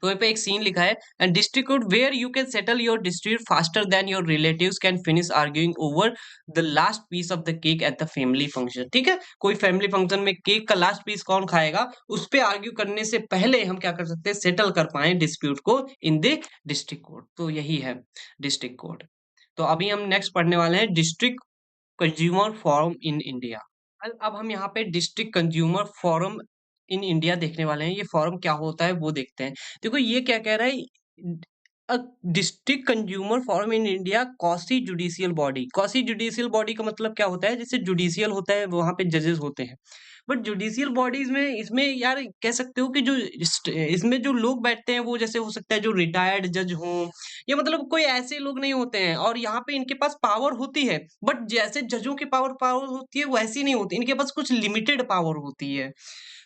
तो यहाँ पे एक सीन लिखा है, and district court where you can settle your dispute faster than your relatives can finish arguing over the last piece of the cake at the family function, ठीक है। कोई फैमिली फंक्शन में केक का लास्ट पीस कौन खाएगा, उस पे आर्ग्यू करने से पहले हम क्या कर सकते हैं, सेटल कर पाए डिस्प्यूट को इन द डिस्ट्रिक्ट कोर्ट। तो यही है डिस्ट्रिक्ट कोर्ट। तो अभी हम नेक्स्ट पढ़ने वाले हैं district consumer forum in India. अब हम यहाँ पे district consumer forum in India देखने वाले हैं। ये फोरम क्या होता है वो देखते हैं। देखो ये क्या कह रहा है, uh, district consumer forum in India quasi judicial body. Quasi judicial body का मतलब क्या होता है? जैसे जुडिशियल होता है वहाँ पे जजेस होते हैं। बट जुडिशियल बॉडीज में इसमें यार कह सकते हो कि जो इसमें जो लोग बैठते हैं वो जैसे हो सकता है जो रिटायर्ड जज हों, या मतलब कोई ऐसे लोग नहीं होते हैं, और यहाँ पे इनके पास पावर होती है, बट जैसे जजों की पावर पावर होती है वैसी नहीं होती, इनके पास कुछ लिमिटेड पावर होती है।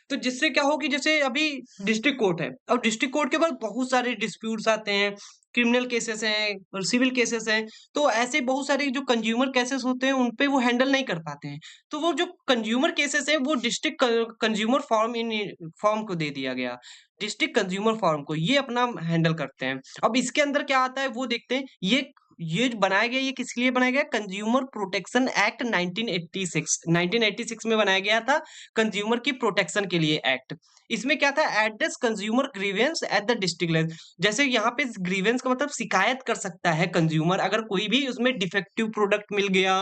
तो जिससे क्या हो कि जैसे अभी डिस्ट्रिक्ट कोर्ट है, अब डिस्ट्रिक्ट कोर्ट के पास बहुत सारे डिस्प्यूट्स आते हैं, क्रिमिनल केसेस हैं और सिविल केसेस हैं, तो ऐसे बहुत सारे जो कंज्यूमर केसेस होते हैं उन पे वो हैंडल नहीं कर पाते हैं। तो वो जो कंज्यूमर केसेस हैं वो डिस्ट्रिक्ट कंज्यूमर फॉर्म को दे दिया गया। डिस्ट्रिक्ट कंज्यूमर फॉर्म को ये अपना हैंडल करते हैं। अब इसके अंदर क्या आता है वो देखते हैं। ये जो बनाया गया, ये किसके लिए बनाया गया? Consumer protection act 1986। 1986 में बनाया गया था कंज्यूमर की प्रोटेक्शन के लिए एक्ट। इसमें क्या था? Address consumer grievance eight the district level. जैसे यहाँ पे ग्रीवेंस का मतलब शिकायत कर सकता है कंज्यूमर, अगर कोई भी उसमें डिफेक्टिव प्रोडक्ट मिल गया,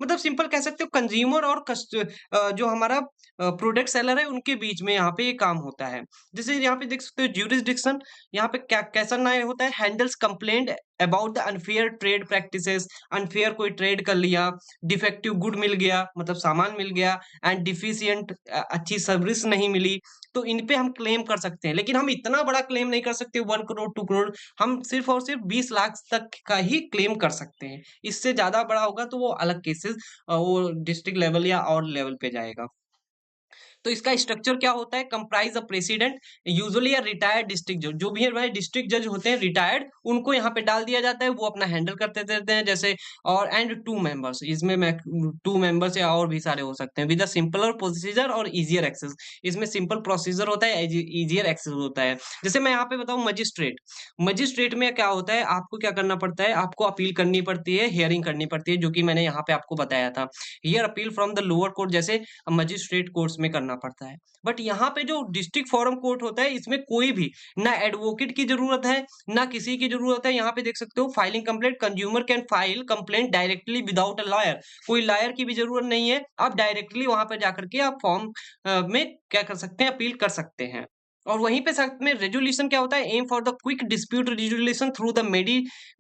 मतलब सिंपल कह सकते हो कंज्यूमर और जो हमारा प्रोडक्ट सेलर है उनके बीच में यहाँ पे ये काम होता है। जैसे यहाँ पे देख सकते हो ज्यूरिसडिक्शन, यहाँ पे क्या कैसा न्याय होता है? Handles complaint about the unfair trade practices. Unfair कोई ट्रेड कर लिया, डिफेक्टिव गुड मिल गया मतलब सामान मिल गया, एंड डिफिशिएंट अच्छी सर्विस नहीं मिली, तो इन पे हम क्लेम कर सकते हैं। लेकिन हम इतना बड़ा क्लेम नहीं कर सकते 1 करोड़ 2 करोड़, हम सिर्फ और सिर्फ 20 लाख तक का ही क्लेम कर सकते हैं। इससे ज़्यादा बड़ा होगा तो वो अलग केसेस वो डिस्ट्रिक्ट लेवल या और लेवल पे जाएगा। तो इसका स्ट्रक्चर क्या होता है? Comprise a president, usually a retired district जज। जो भी हमारे डिस्ट्रिक्ट जज होते हैं रिटायर्ड, उनको यहाँ पे डाल दिया जाता है, वो अपना हैंडल करते रहते हैं जैसे। और एंड 2 मेंबर्स, इसमें मैं 2 मेंबर्स या और भी सारे हो सकते हैं, विद अ सिंपलर प्रोसीजर और ईजियर एक्सेस। इसमें सिंपल प्रोसीजर होता है, ईजियर एक्सेस होता है। जैसे मैं यहाँ पे बताऊँ मजिस्ट्रेट, मजिस्ट्रेट में क्या होता है? आपको क्या करना पड़ता है? आपको अपील करनी पड़ती है, हियरिंग करनी पड़ती है, जो कि मैंने यहाँ पे आपको बताया था। Here appeal from the lower court, जैसे मजिस्ट्रेट कोर्ट्स में करना पड़ता है। बट यहाँ पे जो डिस्ट्रिक्ट फॉरम कोर्ट होता है इसमें कोई भी ना एडवोकेट की जरूरत है, ना किसी की जरूरत है। यहाँ पे देख सकते हो filing complaint, consumer can file complaint directly without a lawyer. कोई लॉयर की भी जरूरत नहीं है, आप डायरेक्टली वहां पर जाकर के आप फॉर्म में क्या कर सकते हैं? अपील कर सकते हैं। और वहीं पे साथ में रेजोल्यूशन क्या होता है? Aim for the quick dispute resolution through the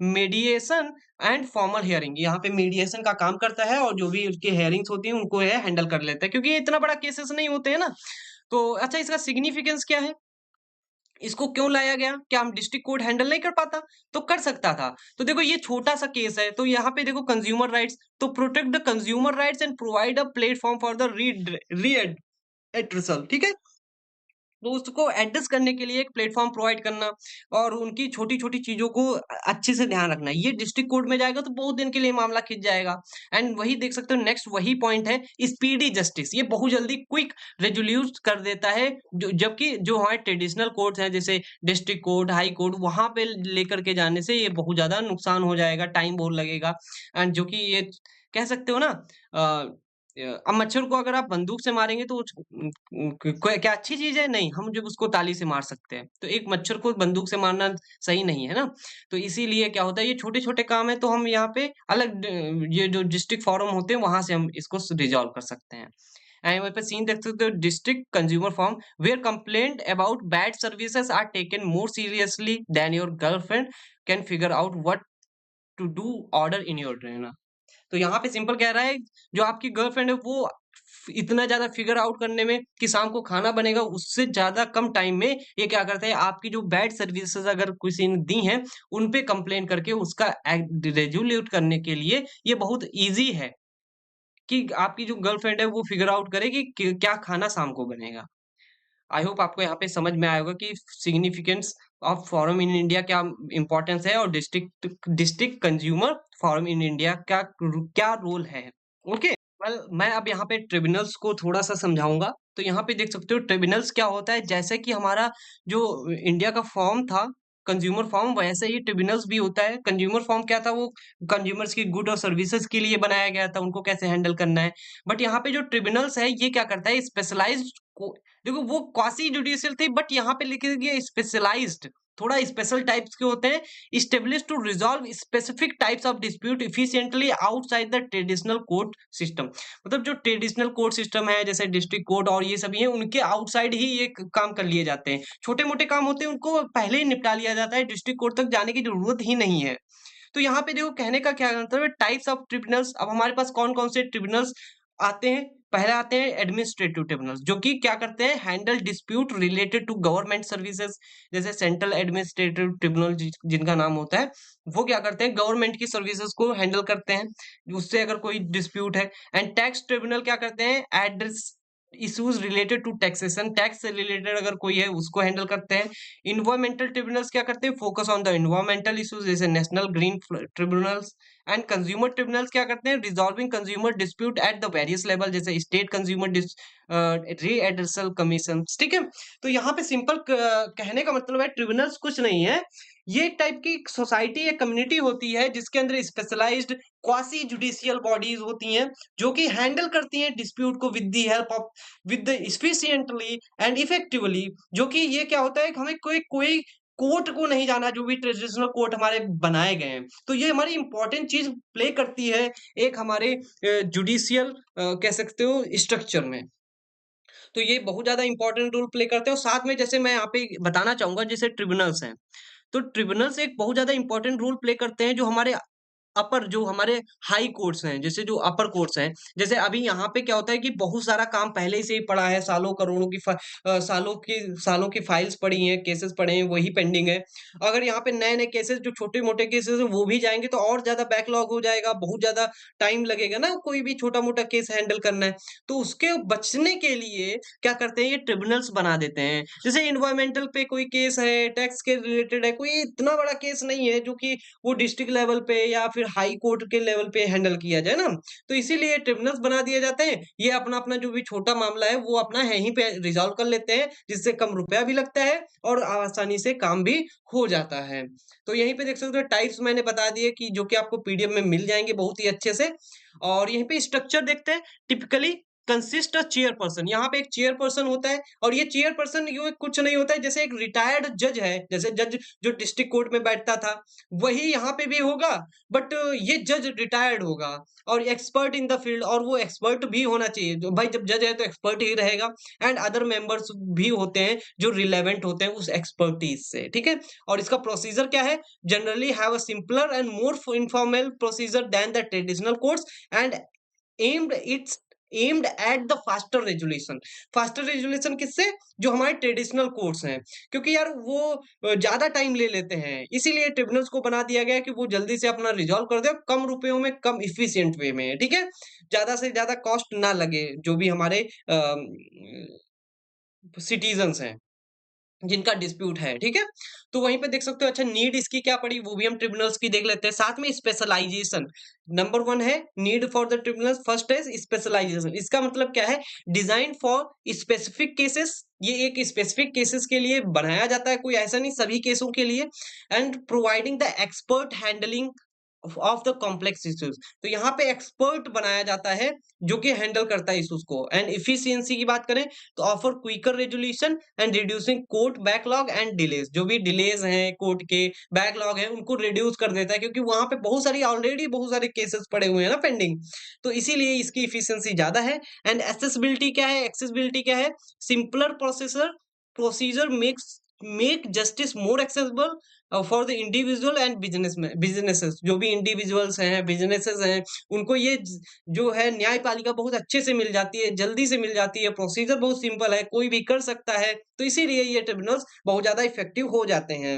mediation and formal hearing. यहाँ पे मीडिएशन का काम करता है, और जो भी उसकी हियरिंग्स होती हैं उनको ये हैंडल कर लेता है, क्योंकि ये इतना बड़ा केसेस नहीं होते हैं ना। तो अच्छा, इसका सिग्निफिकेंस क्या है? इसको क्यों लाया गया? क्या हम डिस्ट्रिक्ट कोर्ट हैंडल नहीं कर पाता? तो कर सकता था। तो देखो ये छोटा सा केस है, तो यहाँ पे देखो कंज्यूमर राइट्स, तो protect the consumer rights and provide a platform for the री एड्रेसल, ठीक है? तो उसको एड्रेस करने के लिए एक प्लेटफ़ॉर्म प्रोवाइड करना, और उनकी छोटी-छोटी चीज़ों को अच्छे से ध्यान रखना। ये डिस्ट्रिक्ट कोर्ट में जाएगा तो बहुत दिन के लिए मामला खिंच जाएगा। एंड वही देख सकते हो, नेक्स्ट वही पॉइंट है स्पीडी जस्टिस। ये बहुत जल्दी क्विक रेज़ोल्यूट कर देता है, जो जबकि जो हमारे ट्रेडिशनल कोर्ट्स हैं जैसे डिस्ट्रिक्ट कोर्ट, हाई कोर्ट, वहाँ पे लेकर के जाने से ये बहुत ज़्यादा नुकसान हो जाएगा, टाइम बहुत लगेगा। एंड जो कि ये कह सकते हो ना, अ अब मच्छर को अगर आप बंदूक से मारेंगे तो वो क्या अच्छी चीज़ है? नहीं, हम जब उसको ताली से मार सकते हैं। तो एक मच्छर को बंदूक से मारना सही नहीं है ना? तो इसीलिए क्या होता है, ये छोटे-छोटे काम है तो हम यहाँ पे अलग ये जो डिस्ट्रिक्ट फोरम होते हैं वहाँ से हम इसको रिज़ॉल्व कर सकते हैं। एंड वहीं पे सीन देख सकते हो, district consumer forum where complaint about bad services are taken more seriously than your girlfriend can figure out what to do order in your train. तो यहाँ पे सिंपल कह रहा है, जो आपकी गर्लफ्रेंड है वो इतना ज़्यादा फिगर आउट करने में कि शाम को खाना बनेगा, उससे ज़्यादा कम टाइम में ये क्या करते हैं, आपकी जो बैड सर्विसेज़ अगर किसी ने दी हैं, उन पे कंप्लेन करके उसका रेज़ोल्यूट करने के लिए ये बहुत ईज़ी है कि आपकी जो गर्लफ्रेंड है वो फिगर आउट करे कि क्या खाना शाम को बनेगा। आई होप आपको यहाँ पे समझ में आया होगा कि significance of forum in India क्या इम्पोर्टेंस है, और district district consumer forum in India का क्या रोल है। ओके, वेल मैं अब यहाँ पे ट्रिब्यूनल्स को थोड़ा सा समझाऊंगा। तो यहाँ पे देख सकते हो ट्रिब्यूनल्स क्या होता है, जैसे कि हमारा जो इंडिया का फॉर्म था कंज्यूमर फॉर्म, वैसे ही ट्रिब्यूनल्स भी होता है। कंज्यूमर फॉर्म क्या था? वो कंज्यूमर्स की गुड और सर्विसेज के लिए बनाया गया था, उनको कैसे हैंडल करना है। बट यहाँ पे जो ट्रिब्यूनल्स है ये क्या करता है? स्पेशलाइज्ड, देखो वो क्वासी जुडिशियल थी बट यहाँ पे लिख गया स्पेशलाइज्ड, थोड़ा स्पेशल टाइप्स के होते हैं, establish to resolve specific types of dispute efficiently outside the traditional court system. मतलब जो ट्रेडिशनल कोर्ट सिस्टम है जैसे डिस्ट्रिक्ट कोर्ट और ये सभी है, उनके आउटसाइड ही ये काम कर लिए जाते हैं। छोटे मोटे काम होते हैं उनको पहले ही निपटा लिया जाता है, डिस्ट्रिक्ट कोर्ट तक जाने की जरूरत ही नहीं है। तो यहाँ पे देखो कहने का क्या मतलब है, टाइप्स ऑफ ट्रिब्यूनल्स। अब हमारे पास कौन कौन से ट्रिब्यूनल्स आते हैं। पहले आते हैं एडमिनिस्ट्रेटिव ट्रिब्यूनल्स, जो कि क्या करते हैं, handle dispute related to government services. जैसे सेंट्रल एडमिनिस्ट्रेटिव ट्रिब्यूनल जिनका नाम होता है, वो क्या करते हैं, गवर्नमेंट की सर्विसेज को हैंडल करते हैं, उससे अगर कोई डिस्प्यूट है। एंड टैक्स ट्रिब्यूनल क्या करते हैं, address issues related to taxation, tax से रिलेटेड अगर कोई है उसको हैंडल करते हैं। इन्वायरमेंटल ट्रिब्यूनल्स क्या करते हैं, focus on the environmental issues, जैसे national green tribunals. And consumer tribunals क्या करते हैं, resolving consumer dispute at the various level, जैसे स्टेट कंज्यूमर रीएड्रेसल कमीशन। ठीक है। तो यहाँ पे सिंपल कहने का मतलब है, ट्रिब्यूनल्स कुछ नहीं है, ये एक टाइप की सोसाइटी या कम्युनिटी होती है जिसके अंदर स्पेशलाइज्ड क्वासी जुडिशियल बॉडीज होती हैं, जो कि हैंडल करती हैं डिस्प्यूट को with the help of, with the efficiently and effectively. जो कि ये क्या होता है कि हमें कोई कोई कोर्ट को नहीं जाना, जो भी ट्रेडिशनल कोर्ट हमारे बनाए गए हैं। तो ये हमारी इंपॉर्टेंट चीज प्ले करती है एक हमारे जुडिशियल कह सकते हो स्ट्रक्चर में। तो ये बहुत ज्यादा इंपॉर्टेंट रोल प्ले करते हैं। और साथ में जैसे मैं यहाँ पे बताना चाहूंगा, जैसे ट्रिब्यूनल्स हैं, तो ट्रिब्यूनल्स एक बहुत ज्यादा इंपॉर्टेंट रोल प्ले करते हैं, जो हमारे अपर, जो हमारे हाई कोर्ट्स हैं, जैसे जो अपर कोर्ट्स हैं। जैसे अभी यहाँ पे क्या होता है कि बहुत सारा काम पहले से ही पड़ा है, सालों करोड़ों की सालों की फाइल्स पड़ी हैं, केसेस पड़े हैं, वही पेंडिंग है। अगर यहाँ पे नए नए केसेस, जो छोटे मोटे केसेस हैं वो भी जाएंगे तो और ज्यादा बैकलॉग हो जाएगा, बहुत ज्यादा टाइम लगेगा ना कोई भी छोटा मोटा केस हैंडल करना है। तो उसके बचने के लिए क्या करते हैं, ये ट्रिब्यूनल्स बना देते हैं। जैसे इन्वायरमेंटल पे कोई केस है, टैक्स के रिलेटेड है, कोई इतना बड़ा केस नहीं है जो कि वो डिस्ट्रिक्ट लेवल पे या फिर हाई कोर्ट के लेवल पे हैंडल किया जाए ना। तो इसीलिए ट्रिब्यूनल्स बना दिए जाते हैं। ये अपना अपना जो भी छोटा मामला है वो अपना यहीं पे रिजॉल्व कर लेते हैं, जिससे कम रुपया भी लगता है और आसानी से काम भी हो जाता है। तो यहीं पे देख सकते हो टाइप्स मैंने बता दिए कि जो कि आपको पीडीएफ में मिल जाएंगे बहुत ही अच्छे से। और यहीं पे स्ट्रक्चर देखते हैं। टिपिकली कंसिस्ट अ चेयरपर्सन, यहाँ पे एक चेयरपर्सन होता है, और ये चेयरपर्सन ये कुछ नहीं होता है, जैसे एक रिटायर्ड जज है, जैसे जज जो डिस्ट्रिक्ट कोर्ट में बैठता था वही यहाँ पे भी होगा, बट ये जज रिटायर्ड होगा और एक्सपर्ट इन द फील्ड, और वो एक्सपर्ट भी होना चाहिए, जो भाई जब जज है तो एक्सपर्ट ही रहेगा। एंड अदर मेंबर्स भी होते हैं जो रिलेवेंट होते हैं उस एक्सपर्टीज से। ठीक है। और इसका प्रोसीजर क्या है, generally have a simpler and more informal procedure than the traditional courts and aimed its aimed at the faster resolution. Faster resolution किससे, जो हमारे ट्रेडिशनल कोर्ट्स हैं, क्योंकि यार वो ज्यादा टाइम ले लेते हैं, इसीलिए ट्रिब्यूनल्स को बना दिया गया है कि वो जल्दी से अपना रिजॉल्व कर दे, कम रुपयों में, कम इफिशिएंट वे में। ठीक है। ज्यादा से ज्यादा कॉस्ट ना लगे जो भी हमारे सिटीजन्स हैं जिनका डिस्प्यूट है। ठीक है। तो वहीं पे देख सकते हो। अच्छा, नीड इसकी क्या पड़ी वो भी हम ट्रिब्यूनल्स की देख लेते हैं। साथ में स्पेशलाइजेशन नंबर 1 है, need for the tribunals. First है स्पेशलाइजेशन। इसका मतलब क्या है, डिजाइन फॉर स्पेसिफिक केसेस, ये एक स्पेसिफिक केसेस के लिए बनाया जाता है, कोई ऐसा नहीं सभी केसों के लिए। And providing the expert handling of the complex issues. तो यहाँ पे एक्सपर्ट बनाया जाता है जो कि हैंडल करता है इश्यूज को। एंड इफिशियंसी की बात करें तो offer quicker resolution and reducing court backlog and delays. जो भी डिलेज हैं कोर्ट के, बैकलॉग है, उनको रिड्यूस कर देता है, क्योंकि वहां पे बहुत सारी ऑलरेडी बहुत सारे केसेस पड़े हुए हैं ना पेंडिंग, तो इसीलिए इसकी इफिशियंसी ज्यादा है। एंड एक्सेसिबिलिटी क्या है, एक्सेसिबिलिटी क्या है, simpler processor procedure make justice more accessible for the individual and businesses. जो भी इंडिविजुअल्स हैं, बिजनेसेस हैं, उनको ये जो है न्यायपालिका बहुत अच्छे से मिल जाती है, जल्दी से मिल जाती है, प्रोसीजर बहुत सिंपल है, कोई भी कर सकता है, तो इसीलिए ये ट्रिब्यूनल्स बहुत ज्यादा इफेक्टिव हो जाते हैं।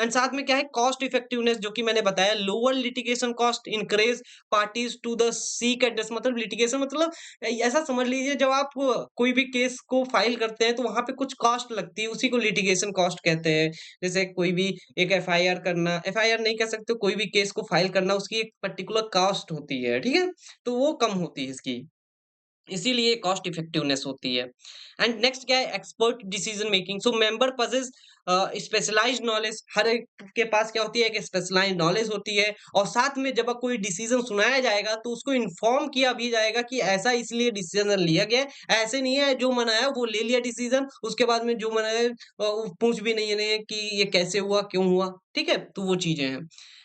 एंड साथ में क्या है, कॉस्ट इफेक्टिवनेस, जो कि मैंने बताया, lower litigation cost encourage parties to the seek address. मतलब लिटिगेशन मतलब ऐसा समझ लीजिए, जब आप कोई भी केस को फाइल करते हैं तो वहां पे कुछ कॉस्ट लगती है, उसी को लिटिगेशन कॉस्ट कहते हैं। जैसे कोई भी एक एफआईआर करना, एफआईआर नहीं कह सकते, कोई भी केस को फाइल करना, उसकी एक पर्टिकुलर कॉस्ट होती है। ठीक है। तो वो कम होती है इसकी, इसीलिए कॉस्ट इफेक्टिवनेस होती है। एंड नेक्स्ट क्या है, एक्सपर्ट डिसीजन मेकिंग। सो मेंबर पजेस स्पेशलाइज्ड नॉलेज, हर एक के पास क्या होती है कि स्पेशलाइज्ड नॉलेज होती है और साथ में जब कोई डिसीजन सुनाया जाएगा तो उसको इन्फॉर्म किया भी जाएगा कि ऐसा इसलिए डिसीजन लिया गया है, ऐसे नहीं है जो मनाया वो ले लिया डिसीजन, उसके बाद में जो मनाया वो पूछ भी नहीं है कि ये कैसे हुआ, क्यों हुआ, ठीक है? तो वो चीज़ें हैं।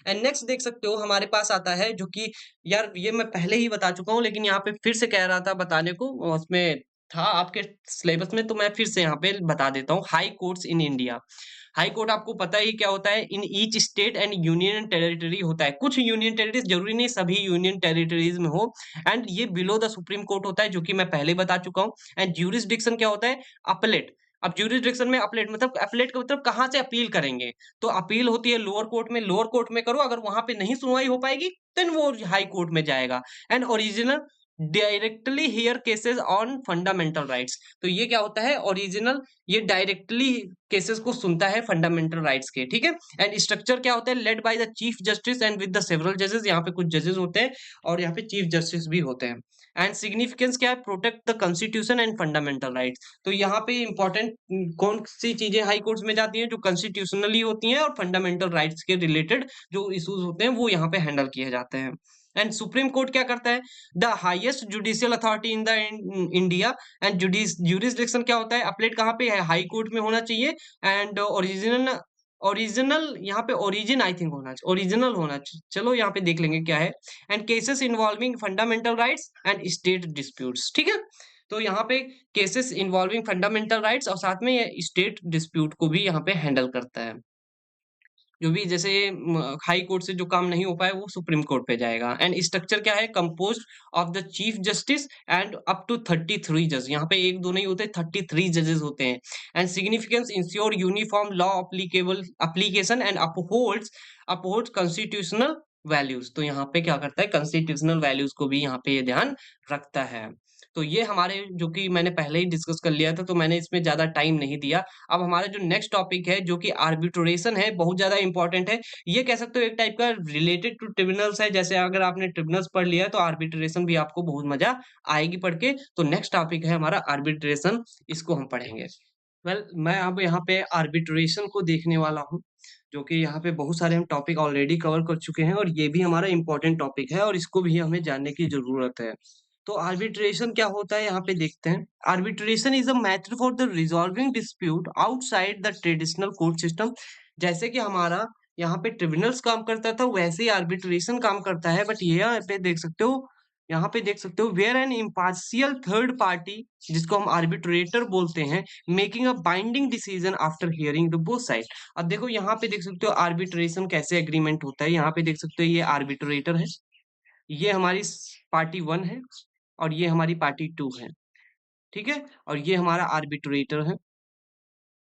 एंड नेक्स्ट देख सकते हो हमारे पास आता है जो कि यार ये मैं पहले ही बता चुका हूँ लेकिन यहाँ पे फिर से कह रहा था बताने को, उसमें था आपके सिलेबस में तो मैं फिर से यहाँ पे बता देता हूँ, high courts in India. High court आपको पता ही क्या होता है, in each state and union territory होता है। कुछ यूनियन टेरिटरीज, जरूरी नहीं सभी यूनियन टेरिटरीज में हो, एंड ये बिलो द सुप्रीम कोर्ट होता है जो कि मैं पहले बता चुका हूँ। एंड ज्यूरिसडिक्शन क्या होता है, अपलेट। अब ज्यूरिसडिक्शन में अपलेट का मतलब कहाँ से अपील करेंगे, तो अपील होती है लोअर कोर्ट में, लोअर कोर्ट में करो, अगर वहां पे नहीं सुनवाई हो पाएगी देन वो हाई कोर्ट में जाएगा। And original directly here cases on fundamental rights, तो ये क्या होता है ओरिजिनल, ये डायरेक्टली केसेस को सुनता है फंडामेंटल राइट्स के, ठीक है। एंड स्ट्रक्चर क्या होता है, led by the chief justice and with the several जजेस, यहाँ पे कुछ जजेस होते हैं और यहाँ पे चीफ जस्टिस भी होते हैं। एंड सिग्निफिकेंस क्या है, protect the constitution and fundamental rights, तो यहाँ पे इंपॉर्टेंट कौन सी चीजें हाई कोर्ट्स में जाती हैं, जो कॉन्स्टिट्यूशनली होती हैं और फंडामेंटल राइट्स के रिलेटेड जो इश्यूज होते हैं वो यहाँ पे हैंडल किए जाते हैं। एंड सुप्रीम कोर्ट क्या करता है, the highest judicial authority in the India. And jurisdiction क्या होता है, अपलेट कहाँ पे है, हाई कोर्ट में होना चाहिए। एंड ओरिजिनल यहाँ पे ओरिजिन आई थिंक होना चाहिए, ओरिजिनल होना चाहिए, चलो यहाँ पे देख लेंगे क्या है। And cases involving fundamental rights and state disputes, ठीक है। तो यहाँ पे केसेस इन्वॉल्विंग फंडामेंटल राइट्स और साथ में ये स्टेट डिस्प्यूट को भी यहाँ पे हैंडल करता है। जो भी जैसे हाई कोर्ट से जो काम नहीं हो पाए वो सुप्रीम कोर्ट पे जाएगा। एंड स्ट्रक्चर क्या है, compose of the chief justice and up to 33 जज, यहाँ पे एक दो नहीं होते 33 जजेस होते हैं। And significance ensure uniform law applicable application and upholds constitutional values, तो यहाँ पे क्या करता है, कॉन्स्टिट्यूशनल वैल्यूज को भी यहाँ पे ये ध्यान रखता है। तो ये हमारे जो कि मैंने पहले ही डिस्कस कर लिया था तो मैंने इसमें ज्यादा टाइम नहीं दिया। अब हमारा जो नेक्स्ट टॉपिक है जो कि आर्बिट्रेशन है, बहुत ज्यादा इंपॉर्टेंट है। ये कह सकते हो एक टाइप का रिलेटेड टू ट्रिब्यूनल्स है, जैसे अगर आपने ट्रिब्यूनल्स पढ़ लिया तो आर्बिट्रेशन भी आपको बहुत मजा आएगी पढ़ के। तो नेक्स्ट टॉपिक है हमारा आर्बिट्रेशन, इसको हम पढ़ेंगे। मैं अब यहाँ पे आर्बिट्रेशन को देखने वाला हूँ, जो कि यहाँ पे बहुत सारे हम टॉपिक ऑलरेडी कवर कर चुके हैं और ये भी हमारा इंपॉर्टेंट टॉपिक है और इसको भी हमें जानने की जरूरत है। तो आर्बिट्रेशन क्या होता है यहाँ पे देखते हैं। Arbitration is a method for the resolving dispute outside the traditional court system, जैसे कि हमारा यहाँ पे ट्रिब्यूनल्स काम करता था वैसे ही आर्बिट्रेशन काम करता है। बट ये यहाँ पे देख सकते हो, यहाँ पे देख सकते हो where an impartial third party, जिसको हम आर्बिट्रेटर बोलते हैं, making a binding decision after hearing the both side. अब देखो यहाँ पे देख सकते हो आर्बिट्रेशन कैसे एग्रीमेंट होता है, यहाँ पे देख सकते हो ये आर्बिट्रेटर है, ये हमारी पार्टी 1 है और ये हमारी पार्टी 2 है, ठीक है, और ये हमारा आर्बिट्रेटर है,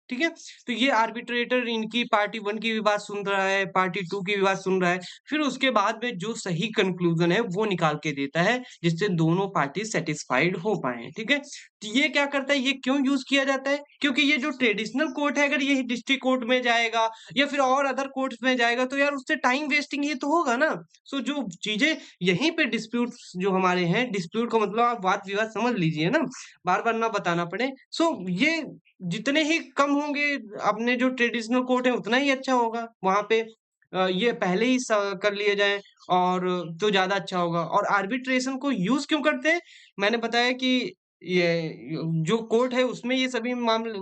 ठीक है। तो ये आर्बिट्रेटर इनकी पार्टी 1 की भी बात सुन रहा है, पार्टी 2 की भी बात सुन रहा है, फिर उसके बाद में जो सही कंक्लूजन है वो निकाल के देता है जिससे दोनों पार्टी सेटिस्फाइड हो पाए, ठीक है। तो ये क्या करता है, ये क्यों यूज किया जाता है, क्योंकि ये जो ट्रेडिशनल कोर्ट है अगर ये डिस्ट्रिक्ट कोर्ट में जाएगा या फिर और अदर कोर्ट में जाएगा तो यार उससे टाइम वेस्टिंग ही तो होगा ना। सो जो चीजें यहीं पे डिस्प्यूट जो हमारे हैं, डिस्प्यूट का मतलब आप वाद विवाद समझ लीजिए ना, बार बार ना बताना पड़े। सो ये जितने ही कम होंगे अपने जो ट्रेडिशनल कोर्ट है उतना ही अच्छा होगा, वहां पे ये पहले ही कर लिए जाए और तो ज्यादा अच्छा होगा। और आर्बिट्रेशन को यूज क्यों करते हैं, मैंने बताया कि ये जो कोर्ट है उसमें ये सभी मामले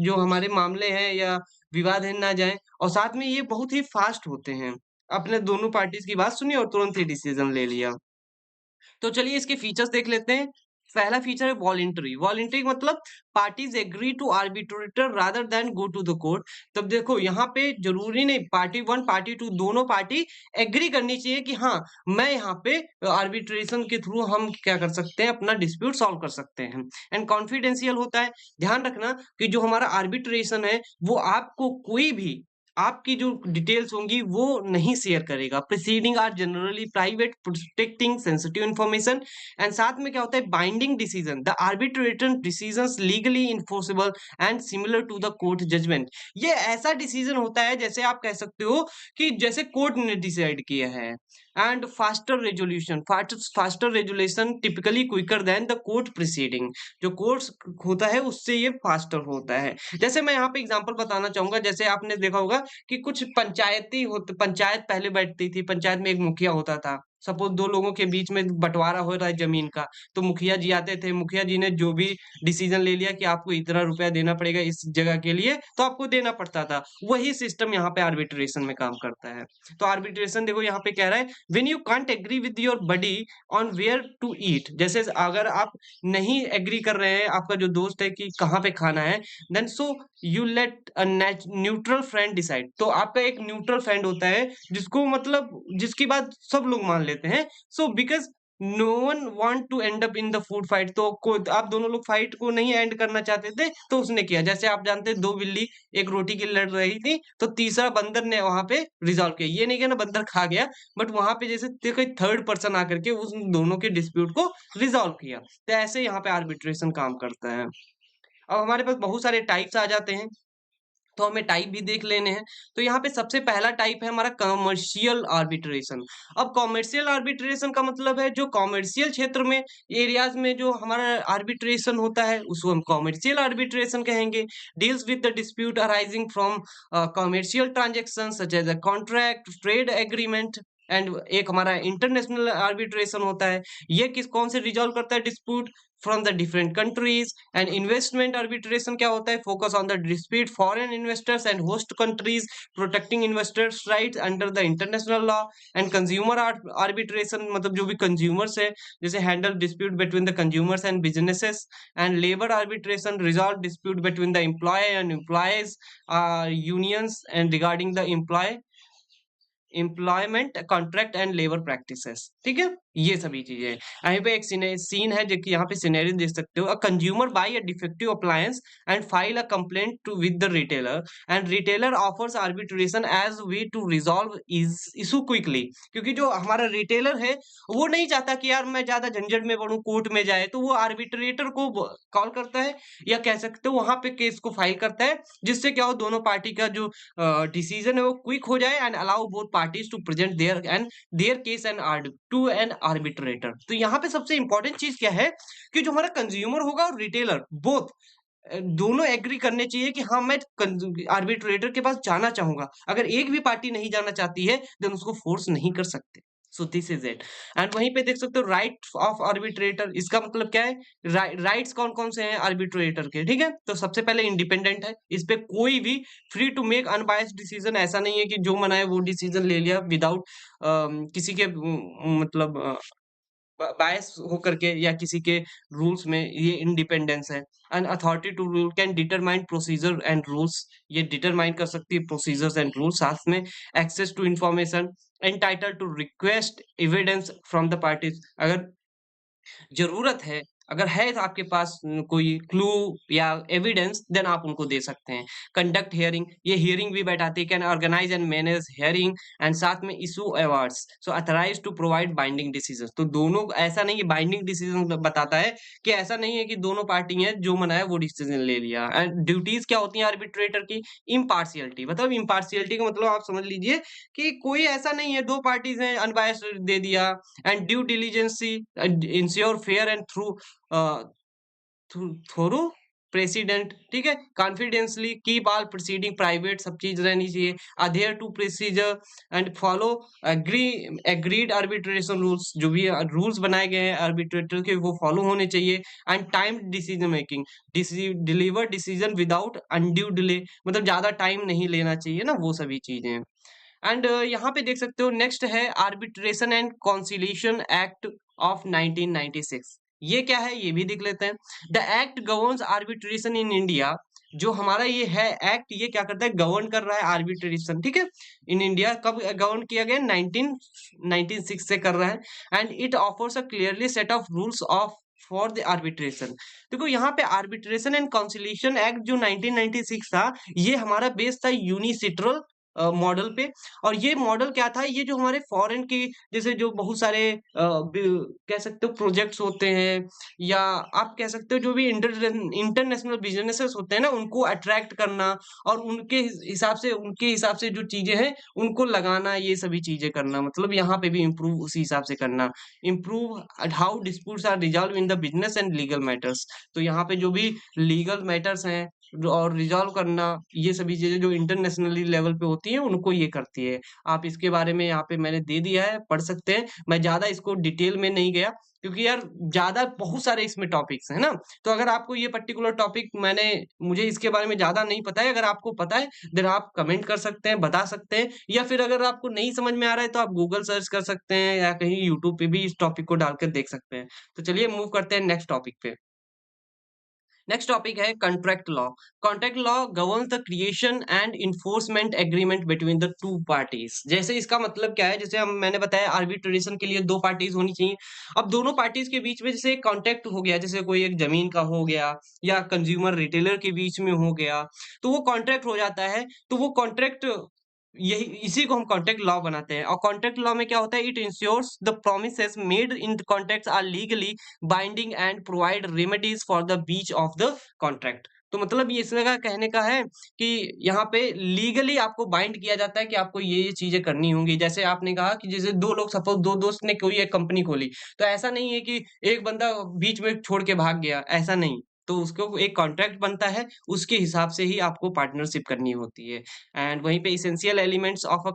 जो हमारे मामले हैं या विवाद है ना जाए, और साथ में ये बहुत ही फास्ट होते हैं, अपने दोनों पार्टीज की बात सुनी और तुरंत ही डिसीजन ले लिया। तो चलिए इसके फीचर्स देख लेते हैं। पहला फीचर है वॉलंटरी। वॉलंटरी मतलब parties agree to arbitrator rather than go to the court. तब देखो यहाँ पे जरूरी नहीं पार्टी 1 पार्टी 2 दोनों पार्टी एग्री करनी चाहिए कि हाँ मैं यहाँ पे आर्बिट्रेशन के थ्रू हम क्या कर सकते हैं, अपना डिस्प्यूट सॉल्व कर सकते हैं। एंड कॉन्फिडेंशियल होता है, ध्यान रखना कि जो हमारा आर्बिट्रेशन है वो आपको कोई भी आपकी जो डिटेल्स होंगी वो नहीं शेयर करेगा। Proceeding are generally private, protecting sensitive information. And साथ में क्या होता है, binding decision, the arbitrator decisions legally enforceable and similar to the court judgment. ये ऐसा डिसीजन होता है जैसे आप कह सकते हो कि जैसे कोर्ट ने डिसाइड किया है। And faster resolution typically quicker than the court proceeding. जो कोर्ट होता है उससे ये फास्टर होता है। जैसे मैं यहाँ पे एग्जांपल बताना चाहूंगा, जैसे आपने देखा होगा कि कुछ पंचायत पहले बैठती थी, पंचायत में एक मुखिया होता था। सपोज दो लोगों के बीच में बंटवारा हो रहा है जमीन का, तो मुखिया जी आते थे, मुखिया जी ने जो भी डिसीजन ले लिया कि आपको इतना रुपया देना पड़ेगा इस जगह के लिए, तो आपको देना पड़ता था। वही सिस्टम यहाँ पे आर्बिट्रेशन में काम करता है। तो आर्बिट्रेशन देखो यहाँ पे कह रहा है, when you can't agree with your buddy on where to eat. जैसे अगर आप नहीं एग्री कर रहे हैं, आपका जो दोस्त है कि कहाँ पे खाना है, then so you let a neutral friend decide. तो आपका एक न्यूट्रल फ्रेंड होता है जिसको मतलब जिसकी बात सब लोग मान लेते हैं। So because no one want to end up in the food fight, तो आप दोनों लोग फाइट को नहीं एंड करना चाहते थे, तो उसने किया। जैसे आप जानते हैं, दो बिल्ली एक रोटी के लिए लड़ रही थी, तो तीसरा बंदर ने वहां पे रिजॉल्व किया। ये नहीं कि ना बंदर खा गया, बट वहां पे जैसे कोई थर्ड पर्सन आकर के उस दोनों के डिस्प्यूट को रिजॉल्व किया। तो ऐसे यहाँ पे आर्बिट्रेशन काम करता है। अब हमारे पास बहुत सारे टाइप्स आ जाते हैं, तो हमें टाइप भी देख लेने हैं। तो यहाँ पे सबसे पहला टाइप है हमारा कमर्शियल आर्बिट्रेशन। अब कमर्शियल आर्बिट्रेशन का मतलब है जो कमर्शियल क्षेत्र में, एरियाज में जो हमारा आर्बिट्रेशन होता है उसको हम कमर्शियल आर्बिट्रेशन कहेंगे। Deals with the dispute arising from commercial transaction such as a contract, trade agreement. And एक हमारा इंटरनेशनल आर्बिट्रेशन होता है। ये कौन से रिजॉल्व करता है dispute from the different countries. And investment arbitration क्या होता है, focus on the dispute foreign investors and host countries, protecting investors rights under the international law. And consumer arbitration मतलब जो भी कंज्यूमर्स है, जैसे handle dispute between the consumers and businesses. And labour arbitration resolve dispute between the employ and employees unions and regarding the employment contract and labour practices. ठीक है, ये सभी चीजें हैं। यहीं पे एक सीन है जो कि यहाँ पे सिनेरियो देख सकते हो। A consumer buy a defective appliance and file a complaint to with the retailer, and retailer offers arbitration as way to resolve is issue quickly. क्योंकि जो हमारा रिटेलर है वो नहीं चाहता कि यार मैं ज्यादा झंझट में पड़ूं, कोर्ट में जाए, तो वो आर्बिट्रेटर को कॉल करता है, या कह सकते हो वहां पे केस को फाइल करता है, जिससे क्या हो, दोनों पार्टी का जो डिसीजन है वो क्विक हो जाए, and allow both parties to present their case and to an arbitrator. तो यहाँ पे सबसे इंपॉर्टेंट चीज क्या है कि जो हमारा कंज्यूमर होगा और रिटेलर बोथ दोनों एग्री करने चाहिए कि हाँ मैं आर्बिट्रेटर के पास जाना चाहूंगा। अगर एक भी पार्टी नहीं जाना चाहती है, देन उसको फोर्स नहीं कर सकते। So this is it. And वहीं पे देख सकते हो राइट ऑफ आर्बिट्रेटर, इसका मतलब क्या है, राइट्स कौन कौन से हैं आर्बिट्रेटर के। ठीक है, तो सबसे पहले इंडिपेंडेंट है, इस पे कोई भी free to make unbiased decision, ऐसा नहीं है कि जो मना है वो डिसीजन ले लिया विदाउट किसी के मतलब बायस होकर के या किसी के रूल्स में। ये इंडिपेंडेंस है। And authority to rule can determine procedure and rules, ये डिटरमाइन कर सकती है प्रोसीजर्स एंड रूल्स। साथ में access to information, entitle to request evidence from the parties. अगर जरूरत है, अगर है तो आपके पास कोई क्लू या एविडेंस, देन आप उनको दे सकते हैं। कंडक्ट हियरिंग, ये हियरिंग भी बैठाती है, can organise and manage hearing. And साथ में issue awards, so authorise to provide binding decision. तो दोनों, ऐसा नहीं है बाइंडिंग डिसीजन बताता है कि ऐसा नहीं है कि दोनों पार्टी हैं जो मना है वो डिसीजन ले लिया। एंड ड्यूटीज क्या होती हैं आर्बिट्रेटर की, इम्पार्शियलिटी। मतलब इम्पार्शियलिटी का मतलब आप समझ लीजिए कि कोई ऐसा नहीं है, दो पार्टीज हैं अनबायस्ड दे दिया। And due diligence, ensure fair and through president. ठीक है, confidentially keep all proceeding private, सब चीज रहनी चाहिए। Adhere to procedure and follow agreed arbitration rules, जो भी रूल्स बनाए गए हैं आर्बिट्रेटर के वो फॉलो होने चाहिए। And time decision making, deliver decision without undue delay, मतलब ज्यादा टाइम नहीं लेना चाहिए ना, वो सभी चीजें। एंड यहाँ पे देख सकते हो नेक्स्ट है arbitration and conciliation act of 1996। ये क्या है ये भी देख लेते हैं। The act governs arbitration in India. जो हमारा ये है एक्ट, ये क्या करता है, गवर्न कर रहा है आर्बिट्रेशन। ठीक है, इन इंडिया कब गवर्न किया गया, 1996 से कर रहा है। And it offers a clearly set of rules of for the arbitration. देखो यहाँ पे आर्बिट्रेशन एंड कॉन्सिलिएशन एक्ट जो 1996 था, ये हमारा बेस था यूनिसिट्रल मॉडल पे। और ये मॉडल क्या था, ये जो हमारे फॉरेन के जैसे जो बहुत सारे कह सकते हो प्रोजेक्ट्स होते हैं, या आप कह सकते हो जो भी इंटरनेशनल बिजनेसेस होते हैं ना, उनको अट्रैक्ट करना और उनके हिसाब से जो चीजें हैं उनको लगाना, ये सभी चीजें करना, मतलब यहाँ पे भी इम्प्रूव उसी हिसाब से करना। Improve how disputes are resolve in the business and legal matters. तो यहाँ पे जो भी लीगल मैटर्स हैं और रिजॉल्व करना, ये सभी चीजें जो इंटरनेशनली लेवल पे होती हैं उनको ये करती है। आप इसके बारे में यहाँ पे मैंने दे दिया है, पढ़ सकते हैं। मैं ज्यादा इसको डिटेल में नहीं गया क्योंकि यार ज्यादा बहुत सारे इसमें टॉपिक्स हैं ना। तो अगर आपको ये पर्टिकुलर टॉपिक मुझे इसके बारे में ज्यादा नहीं पता है, अगर आपको पता है देन आप कमेंट कर सकते हैं, बता सकते हैं, या फिर अगर आपको नहीं समझ में आ रहा है तो आप गूगल सर्च कर सकते हैं या कहीं यूट्यूब पे भी इस टॉपिक को डालकर देख सकते हैं। तो चलिए मूव करते हैं नेक्स्ट टॉपिक पे। नेक्स्ट टॉपिक है contract law. Contract law governs the creation and enforcement agreement between the two parties. जैसे इसका मतलब क्या है, जैसे हम मैंने बताया आर्बिट्रेशन के लिए दो पार्टीज होनी चाहिए। अब दोनों पार्टीज के बीच में जैसे एक कॉन्ट्रैक्ट हो गया, जैसे कोई एक जमीन का हो गया या कंज्यूमर रिटेलर के बीच में हो गया, तो वो कॉन्ट्रैक्ट हो जाता है। तो वो कॉन्ट्रैक्ट यही इसी को हम कॉन्ट्रैक्ट लॉ बनाते हैं। और कॉन्ट्रैक्ट लॉ में क्या होता है, it ensures the promises made in contracts are legally binding and provide remedies for the breach of the contract. तो मतलब ये इसमें का कहने का है कि यहाँ पे लीगली आपको बाइंड किया जाता है कि आपको ये चीजें करनी होंगी। जैसे आपने कहा कि जैसे दो लोग, सपोज दो दोस्त ने कोई एक कंपनी खोली, तो ऐसा नहीं है कि एक बंदा बीच में छोड़ के भाग गया, ऐसा नहीं। तो उसको एक कॉन्ट्रैक्ट बनता है, उसके हिसाब से ही आपको पार्टनरशिप करनी होती है। एंड वहीं पे essential elements of a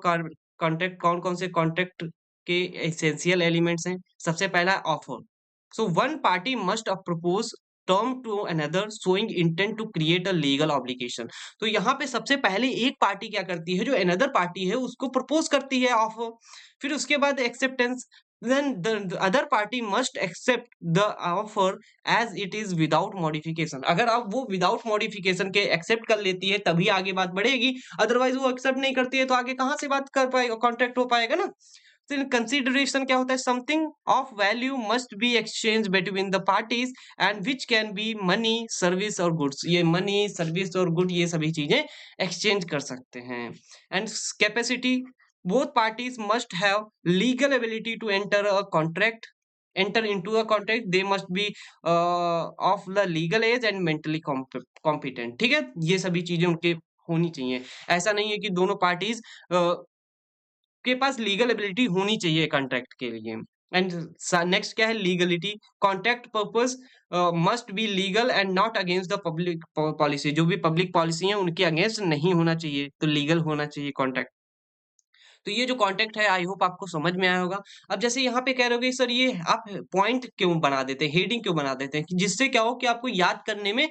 contract, कौन-कौन से कॉन्ट्रैक्ट के एसेंशियल एलिमेंट्स हैं? सबसे पहला offer. So one party must propose term to another showing intent to create a legal obligation. तो यहाँ पे सबसे पहले एक पार्टी क्या करती है, जो अनदर पार्टी है उसको प्रपोज करती है ऑफर। फिर उसके बाद acceptance, then the other party must accept the offer as it is without modification। अगर आप वो विदाउट मॉडिफिकेशन के एक्सेप्ट कर लेती है तभी आगे बात बढ़ेगी, अदरवाइज वो एक्सेप्ट नहीं करती है तो आगे कहाँ से बात कर पाएगा, कॉन्ट्रैक्ट हो पाएगा ना। फिर कंसिडरेशन क्या होता है, something of value must be exchange between the parties and which can be money, service और गुड्स। ये मनी, सर्विस और गुड ये सभी चीजें एक्सचेंज कर सकते हैं। And capacity, both parties must have legal ability to enter into a contract। They must be of the legal age and mentally competent। ठीक है, ये सभी चीजें उनके होनी चाहिए। ऐसा नहीं है कि दोनों पार्टीज के पास लीगल एबिलिटी होनी चाहिए कॉन्ट्रैक्ट के लिए। एंड नेक्स्ट क्या है, legality. Contract purpose must be legal and not against the public policy. जो भी पब्लिक पॉलिसी है उनके अगेंस्ट नहीं होना चाहिए, तो लीगल होना चाहिए कॉन्ट्रैक्ट। तो ये जो कॉन्टेक्ट है आई होप आपको समझ में आया होगा। अब जैसे यहाँ पे कह रहे हो कि सर ये आप पॉइंट क्यों बना देते हैं, हेडिंग क्यों बना देते हैं, कि जिससे क्या हो कि आपको याद करने में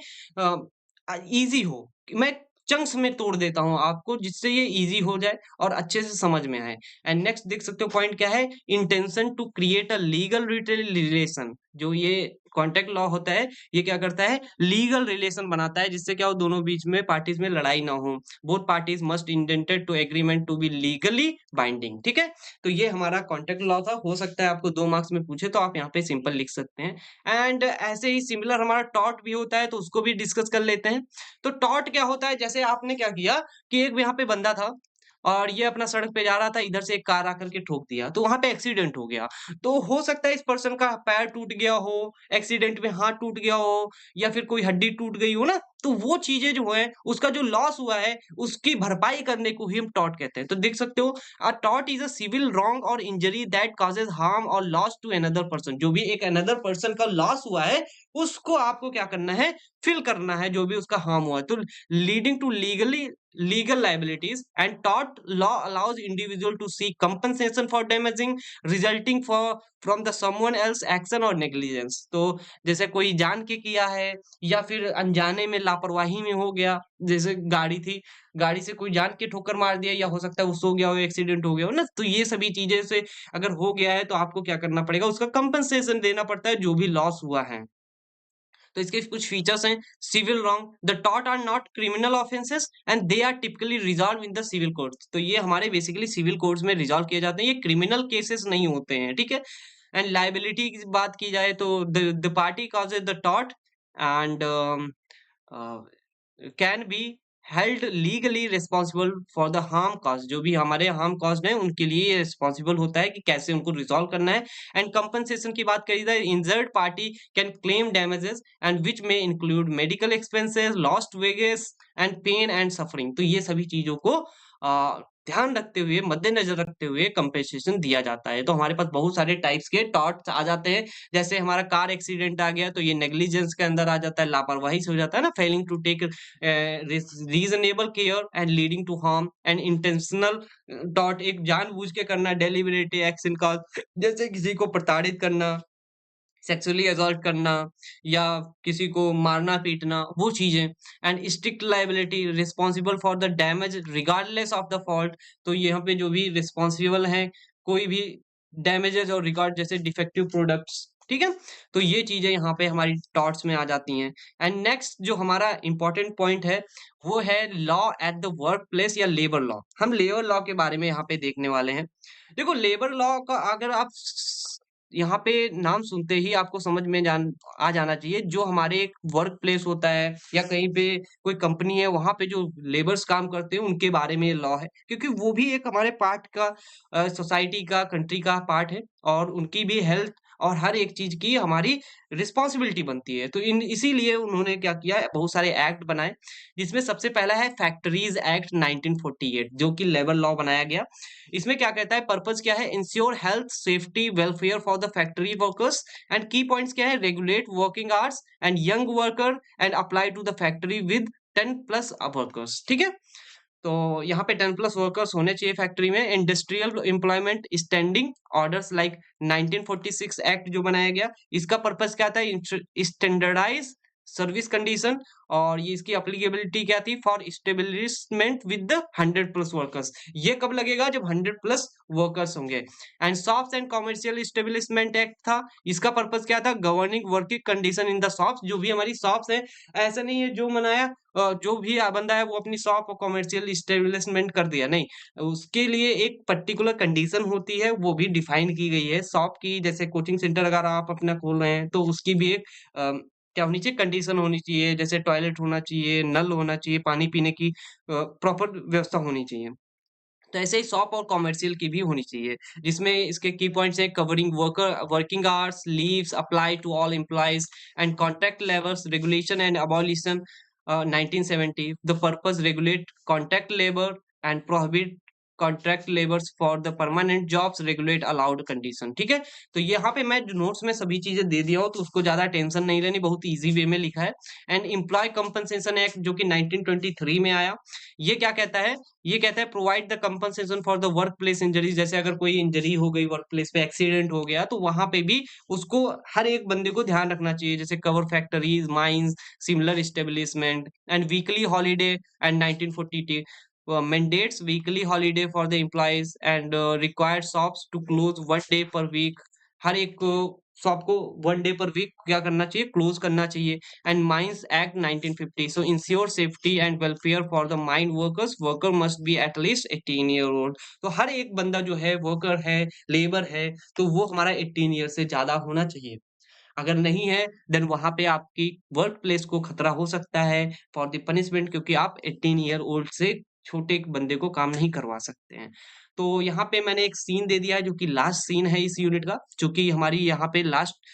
ईज़ी हो। कि मैं चंक्स में तोड़ देता हूँ आपको जिससे ये ईज़ी हो जाए और अच्छे से समझ में आए। एंड नेक्स्ट देख सकते हो पॉइंट क्या है, intention to create a legal relation. जो ये कॉन्ट्रैक्ट लॉ होता है, ये क्या करता है, लीगल रिलेशन बनाता है जिससे क्या हो दोनों बीच में पार्टीज में लड़ाई ना हो। Both parties must intended to agreement to be legally binding. ठीक है, तो ये हमारा कॉन्ट्रैक्ट लॉ था। हो सकता है आपको 2 मार्क्स में पूछे तो आप यहाँ पे सिंपल लिख सकते हैं। एंड ऐसे ही सिमिलर हमारा टॉर्ट भी होता है, तो उसको भी डिस्कस कर लेते हैं। तो टॉर्ट क्या होता है, जैसे आपने क्या किया कि एक यहाँ पे बंदा था और ये अपना सड़क पे जा रहा था, इधर से एक कार आकर के ठोक दिया, तो वहां पे एक्सीडेंट हो गया। तो हो सकता है इस पर्सन का पैर टूट गया हो, एक्सीडेंट में हाथ टूट गया हो, या फिर कोई हड्डी टूट गई हो ना, तो वो चीजें जो है उसका जो लॉस हुआ है उसकी भरपाई करने को ही हम टॉर्ट कहते हैं। तो देख सकते हो, a tort is a civil wrong और इंजरी दैट कॉजेज हार्म और लॉस टू अनदर पर्सन। जो भी एक अनदर पर्सन का लॉस हुआ है उसको आपको क्या करना है, फिल करना है, जो भी उसका हार्म हुआ है। तो leading to legal liabilities, and tort law allows individual to seek compensation for damaging resulting from the someone else action or negligence। तो जैसे कोई जान के किया है या फिर अनजाने में लापरवाही में हो गया, जैसे गाड़ी थी, गाड़ी से कोई जान के ठोकर मार दिया, या हो सकता है वो सो गया हो, एक्सीडेंट हो गया हो ना, तो ये सभी चीजें से अगर हो गया है तो आपको क्या करना पड़ेगा, उसका कंपनसेशन देना पड़ता है जो भी लॉस हुआ है। तो इसके कुछ फीचर्स हैं। Civil wrong, the tort are not criminal offences and they are typically resolve in the civil courts. तो ये हमारे बेसिकली सिविल कोर्ट्स में रिजॉल्व किए जाते हैं, ये क्रिमिनल केसेस नहीं होते हैं। ठीक है, एंड लाइबिलिटी की बात की जाए तो the party causes the tort and can be held legally responsible for the harm cause, जो भी हमारे हार्म कॉज है उनके लिए ये रिस्पॉन्सिबल होता है कि कैसे उनको रिजॉल्व करना है। एंड कंपनसेशन की बात करी जाए, injured party can claim damages and which में include medical expenses, lost wages and pain and suffering. तो ये सभी चीजों को ध्यान रखते हुए, मद्देनजर रखते हुए कंपेंसेशन दिया जाता है। तो हमारे पास बहुत सारे टाइप्स के टॉर्ट्स आ जाते हैं। जैसे हमारा कार एक्सीडेंट आ गया तो ये नेग्लिजेंस के अंदर आ जाता है, लापरवाही से हो जाता है ना, failing to take reasonable care and leading to harm. And intentional tort, एक जानबूझ के करना, डेलिबरेट एक्शन का, जैसे किसी को प्रताड़ित करना, सेक्सुअली असॉल्ट करना या किसी को मारना पीटना, वो चीजें। And strict liability, responsible for the damage regardless of the fault. तो यहाँ पे जो भी रिस्पॉन्सिबल है कोई भी डैमेजेस और रिगार्ड, जैसे डिफेक्टिव प्रोडक्ट्स, ठीक है। तो ये चीजें यहाँ पे हमारी टॉट्स में आ जाती हैं। एंड नेक्स्ट जो हमारा इंपॉर्टेंट पॉइंट है वो है law at the work place या लेबर लॉ। हम लेबर लॉ के बारे में यहाँ पे देखने वाले हैं। देखो, लेबर लॉ का अगर आप यहाँ पे नाम सुनते ही आपको समझ में जान आ जाना चाहिए, जो हमारे एक वर्क प्लेस होता है या कहीं पे कोई कंपनी है, वहां पे जो लेबर्स काम करते हैं उनके बारे में ये लॉ है, क्योंकि वो भी एक हमारे पार्ट का, सोसाइटी का, कंट्री का पार्ट है, और उनकी भी हेल्थ और हर एक चीज की हमारी रिस्पॉन्सिबिलिटी बनती है। तो इन इसीलिए उन्होंने क्या किया, बहुत सारे एक्ट बनाए, जिसमें सबसे पहला है फैक्ट्रीज एक्ट 1948, जो कि लेबर लॉ बनाया गया। इसमें क्या कहता है, पर्पस क्या है, ensure health safety welfare for the factory workers. And key points क्या है, regulate working hours and young worker and apply to the factory with 10+ workers, ठीक है। तो यहाँ पे 10+ वर्कर्स होने चाहिए फैक्ट्री में। Industrial employment standing orders like 1946 act जो बनाया गया, इसका पर्पस क्या था, स्टैंडर्डाइज सर्विस कंडीशन। और ये इसकी एप्लीकेबिलिटी क्या थी, for establishment with the 100+ workers. ये कब लगेगा, जब 100+ वर्कर्स होंगे। And shops and commercial establishment act था, इसका पर्पस क्या था, governing working condition in the shops. जो भी हमारी शॉप्स है, ऐसा नहीं है जो मनाया जो भी बंदा है वो अपनी शॉप और कमर्शियल इस्टेब्लिशमेंट कर दिया, नहीं। उसके लिए एक पर्टिकुलर कंडीशन होती है, वो भी डिफाइन की गई है शॉप की। जैसे कोचिंग सेंटर अगर आप अपना खोल रहे हैं तो उसकी भी एक क्या होनी चाहिए, कंडीशन होनी चाहिए। जैसे टॉयलेट होना चाहिए, नल होना चाहिए, पानी पीने की प्रॉपर व्यवस्था होनी चाहिए। तो ऐसे ही शॉप और कॉमर्शियल की भी होनी चाहिए, जिसमें इसके की पॉइंट्स हैं, covering working hours, leaves apply to all employees and contract labours regulation and abolition 1970। The purpose regulate contract labour and prohibit contract labours for the permanent jobs, regulate allowed condition, ठीक है। तो यहाँ पे मैं नोट्स में सभी चीजें दे दिया हूँ, तो उसको ज्यादा टेंशन नहीं लेनी, बहुत इजी वे में लिखा है। एंड एम्प्लॉय कंपनसेशन एक्ट जो कि 1923 में आया, ये क्या कहता है, ये कहता है provide the compensation for the work place injuries. जैसे अगर कोई इंजरी हो गई वर्क प्लेस पे, एक्सीडेंट हो गया, तो वहां पे भी उसको हर एक बंदे को ध्यान रखना चाहिए। जैसे cover factories, mines, similar establishment and weekly holiday. And 1942 mandates weekly holiday for the employees and required shops to close 1 day per week। हर एक शॉप को 1 डे पर वीक क्या करना चाहिए, क्लोज करना चाहिए। And mines act 1950, so ensure safety and welfare for the mine workers, worker must be at least 18 year old. तो हर एक बंदा जो है, वर्कर है, लेबर है, तो वो हमारा 18 ईयर से ज्यादा होना चाहिए। अगर नहीं है, देन वहां पे आपकी वर्क प्लेस को खतरा हो सकता है फॉर द पनिशमेंट, क्योंकि आप 18 ईयर ओल्ड से छोटे एक बंदे को काम नहीं करवा सकते हैं। तो यहाँ पे मैंने एक सीन दे दिया है जो कि लास्ट सीन है इस यूनिट का, जो कि हमारी यहाँ पे लास्ट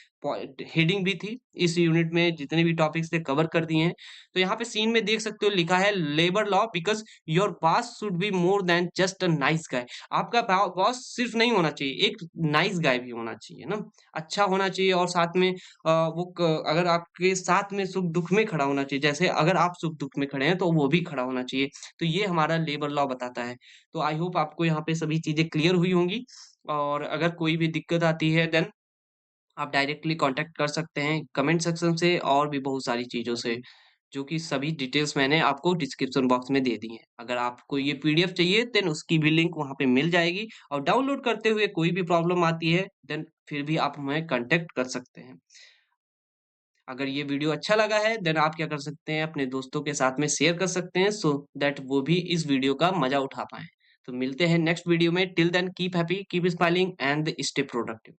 हेडिंग भी थी। इस यूनिट में जितने भी टॉपिक्स थे कवर कर दिए हैं। तो यहाँ पे सीन में देख सकते हो, लिखा है labour law because your boss should be more than just a nice guy. आपका बॉस सिर्फ नहीं होना चाहिए, एक नाइस गाय भी होना चाहिए ना, अच्छा होना चाहिए। और साथ में अगर आपके साथ में सुख दुख में खड़ा होना चाहिए, जैसे अगर आप सुख दुख में खड़े हैं तो वो भी खड़ा होना चाहिए। तो ये हमारा लेबर लॉ बताता है। तो आई होप आपको यहाँ पे सभी चीजें क्लियर हुई होंगी। और अगर कोई भी दिक्कत आती है, देन आप डायरेक्टली कांटेक्ट कर सकते हैं कमेंट सेक्शन से, और भी बहुत सारी चीज़ों से, जो कि सभी डिटेल्स मैंने आपको डिस्क्रिप्शन बॉक्स में दे दी हैं। अगर आपको ये पीडीएफ चाहिए, देन उसकी भी लिंक वहाँ पे मिल जाएगी। और डाउनलोड करते हुए कोई भी प्रॉब्लम आती है, देन फिर भी आप हमें कांटेक्ट कर सकते हैं। अगर ये वीडियो अच्छा लगा है, देन आप क्या कर सकते हैं, अपने दोस्तों के साथ में शेयर कर सकते हैं, सो दैट वो भी इस वीडियो का मज़ा उठा पाएँ। तो मिलते हैं नेक्स्ट वीडियो में। Till then keep happy, keep smiling and stay productive.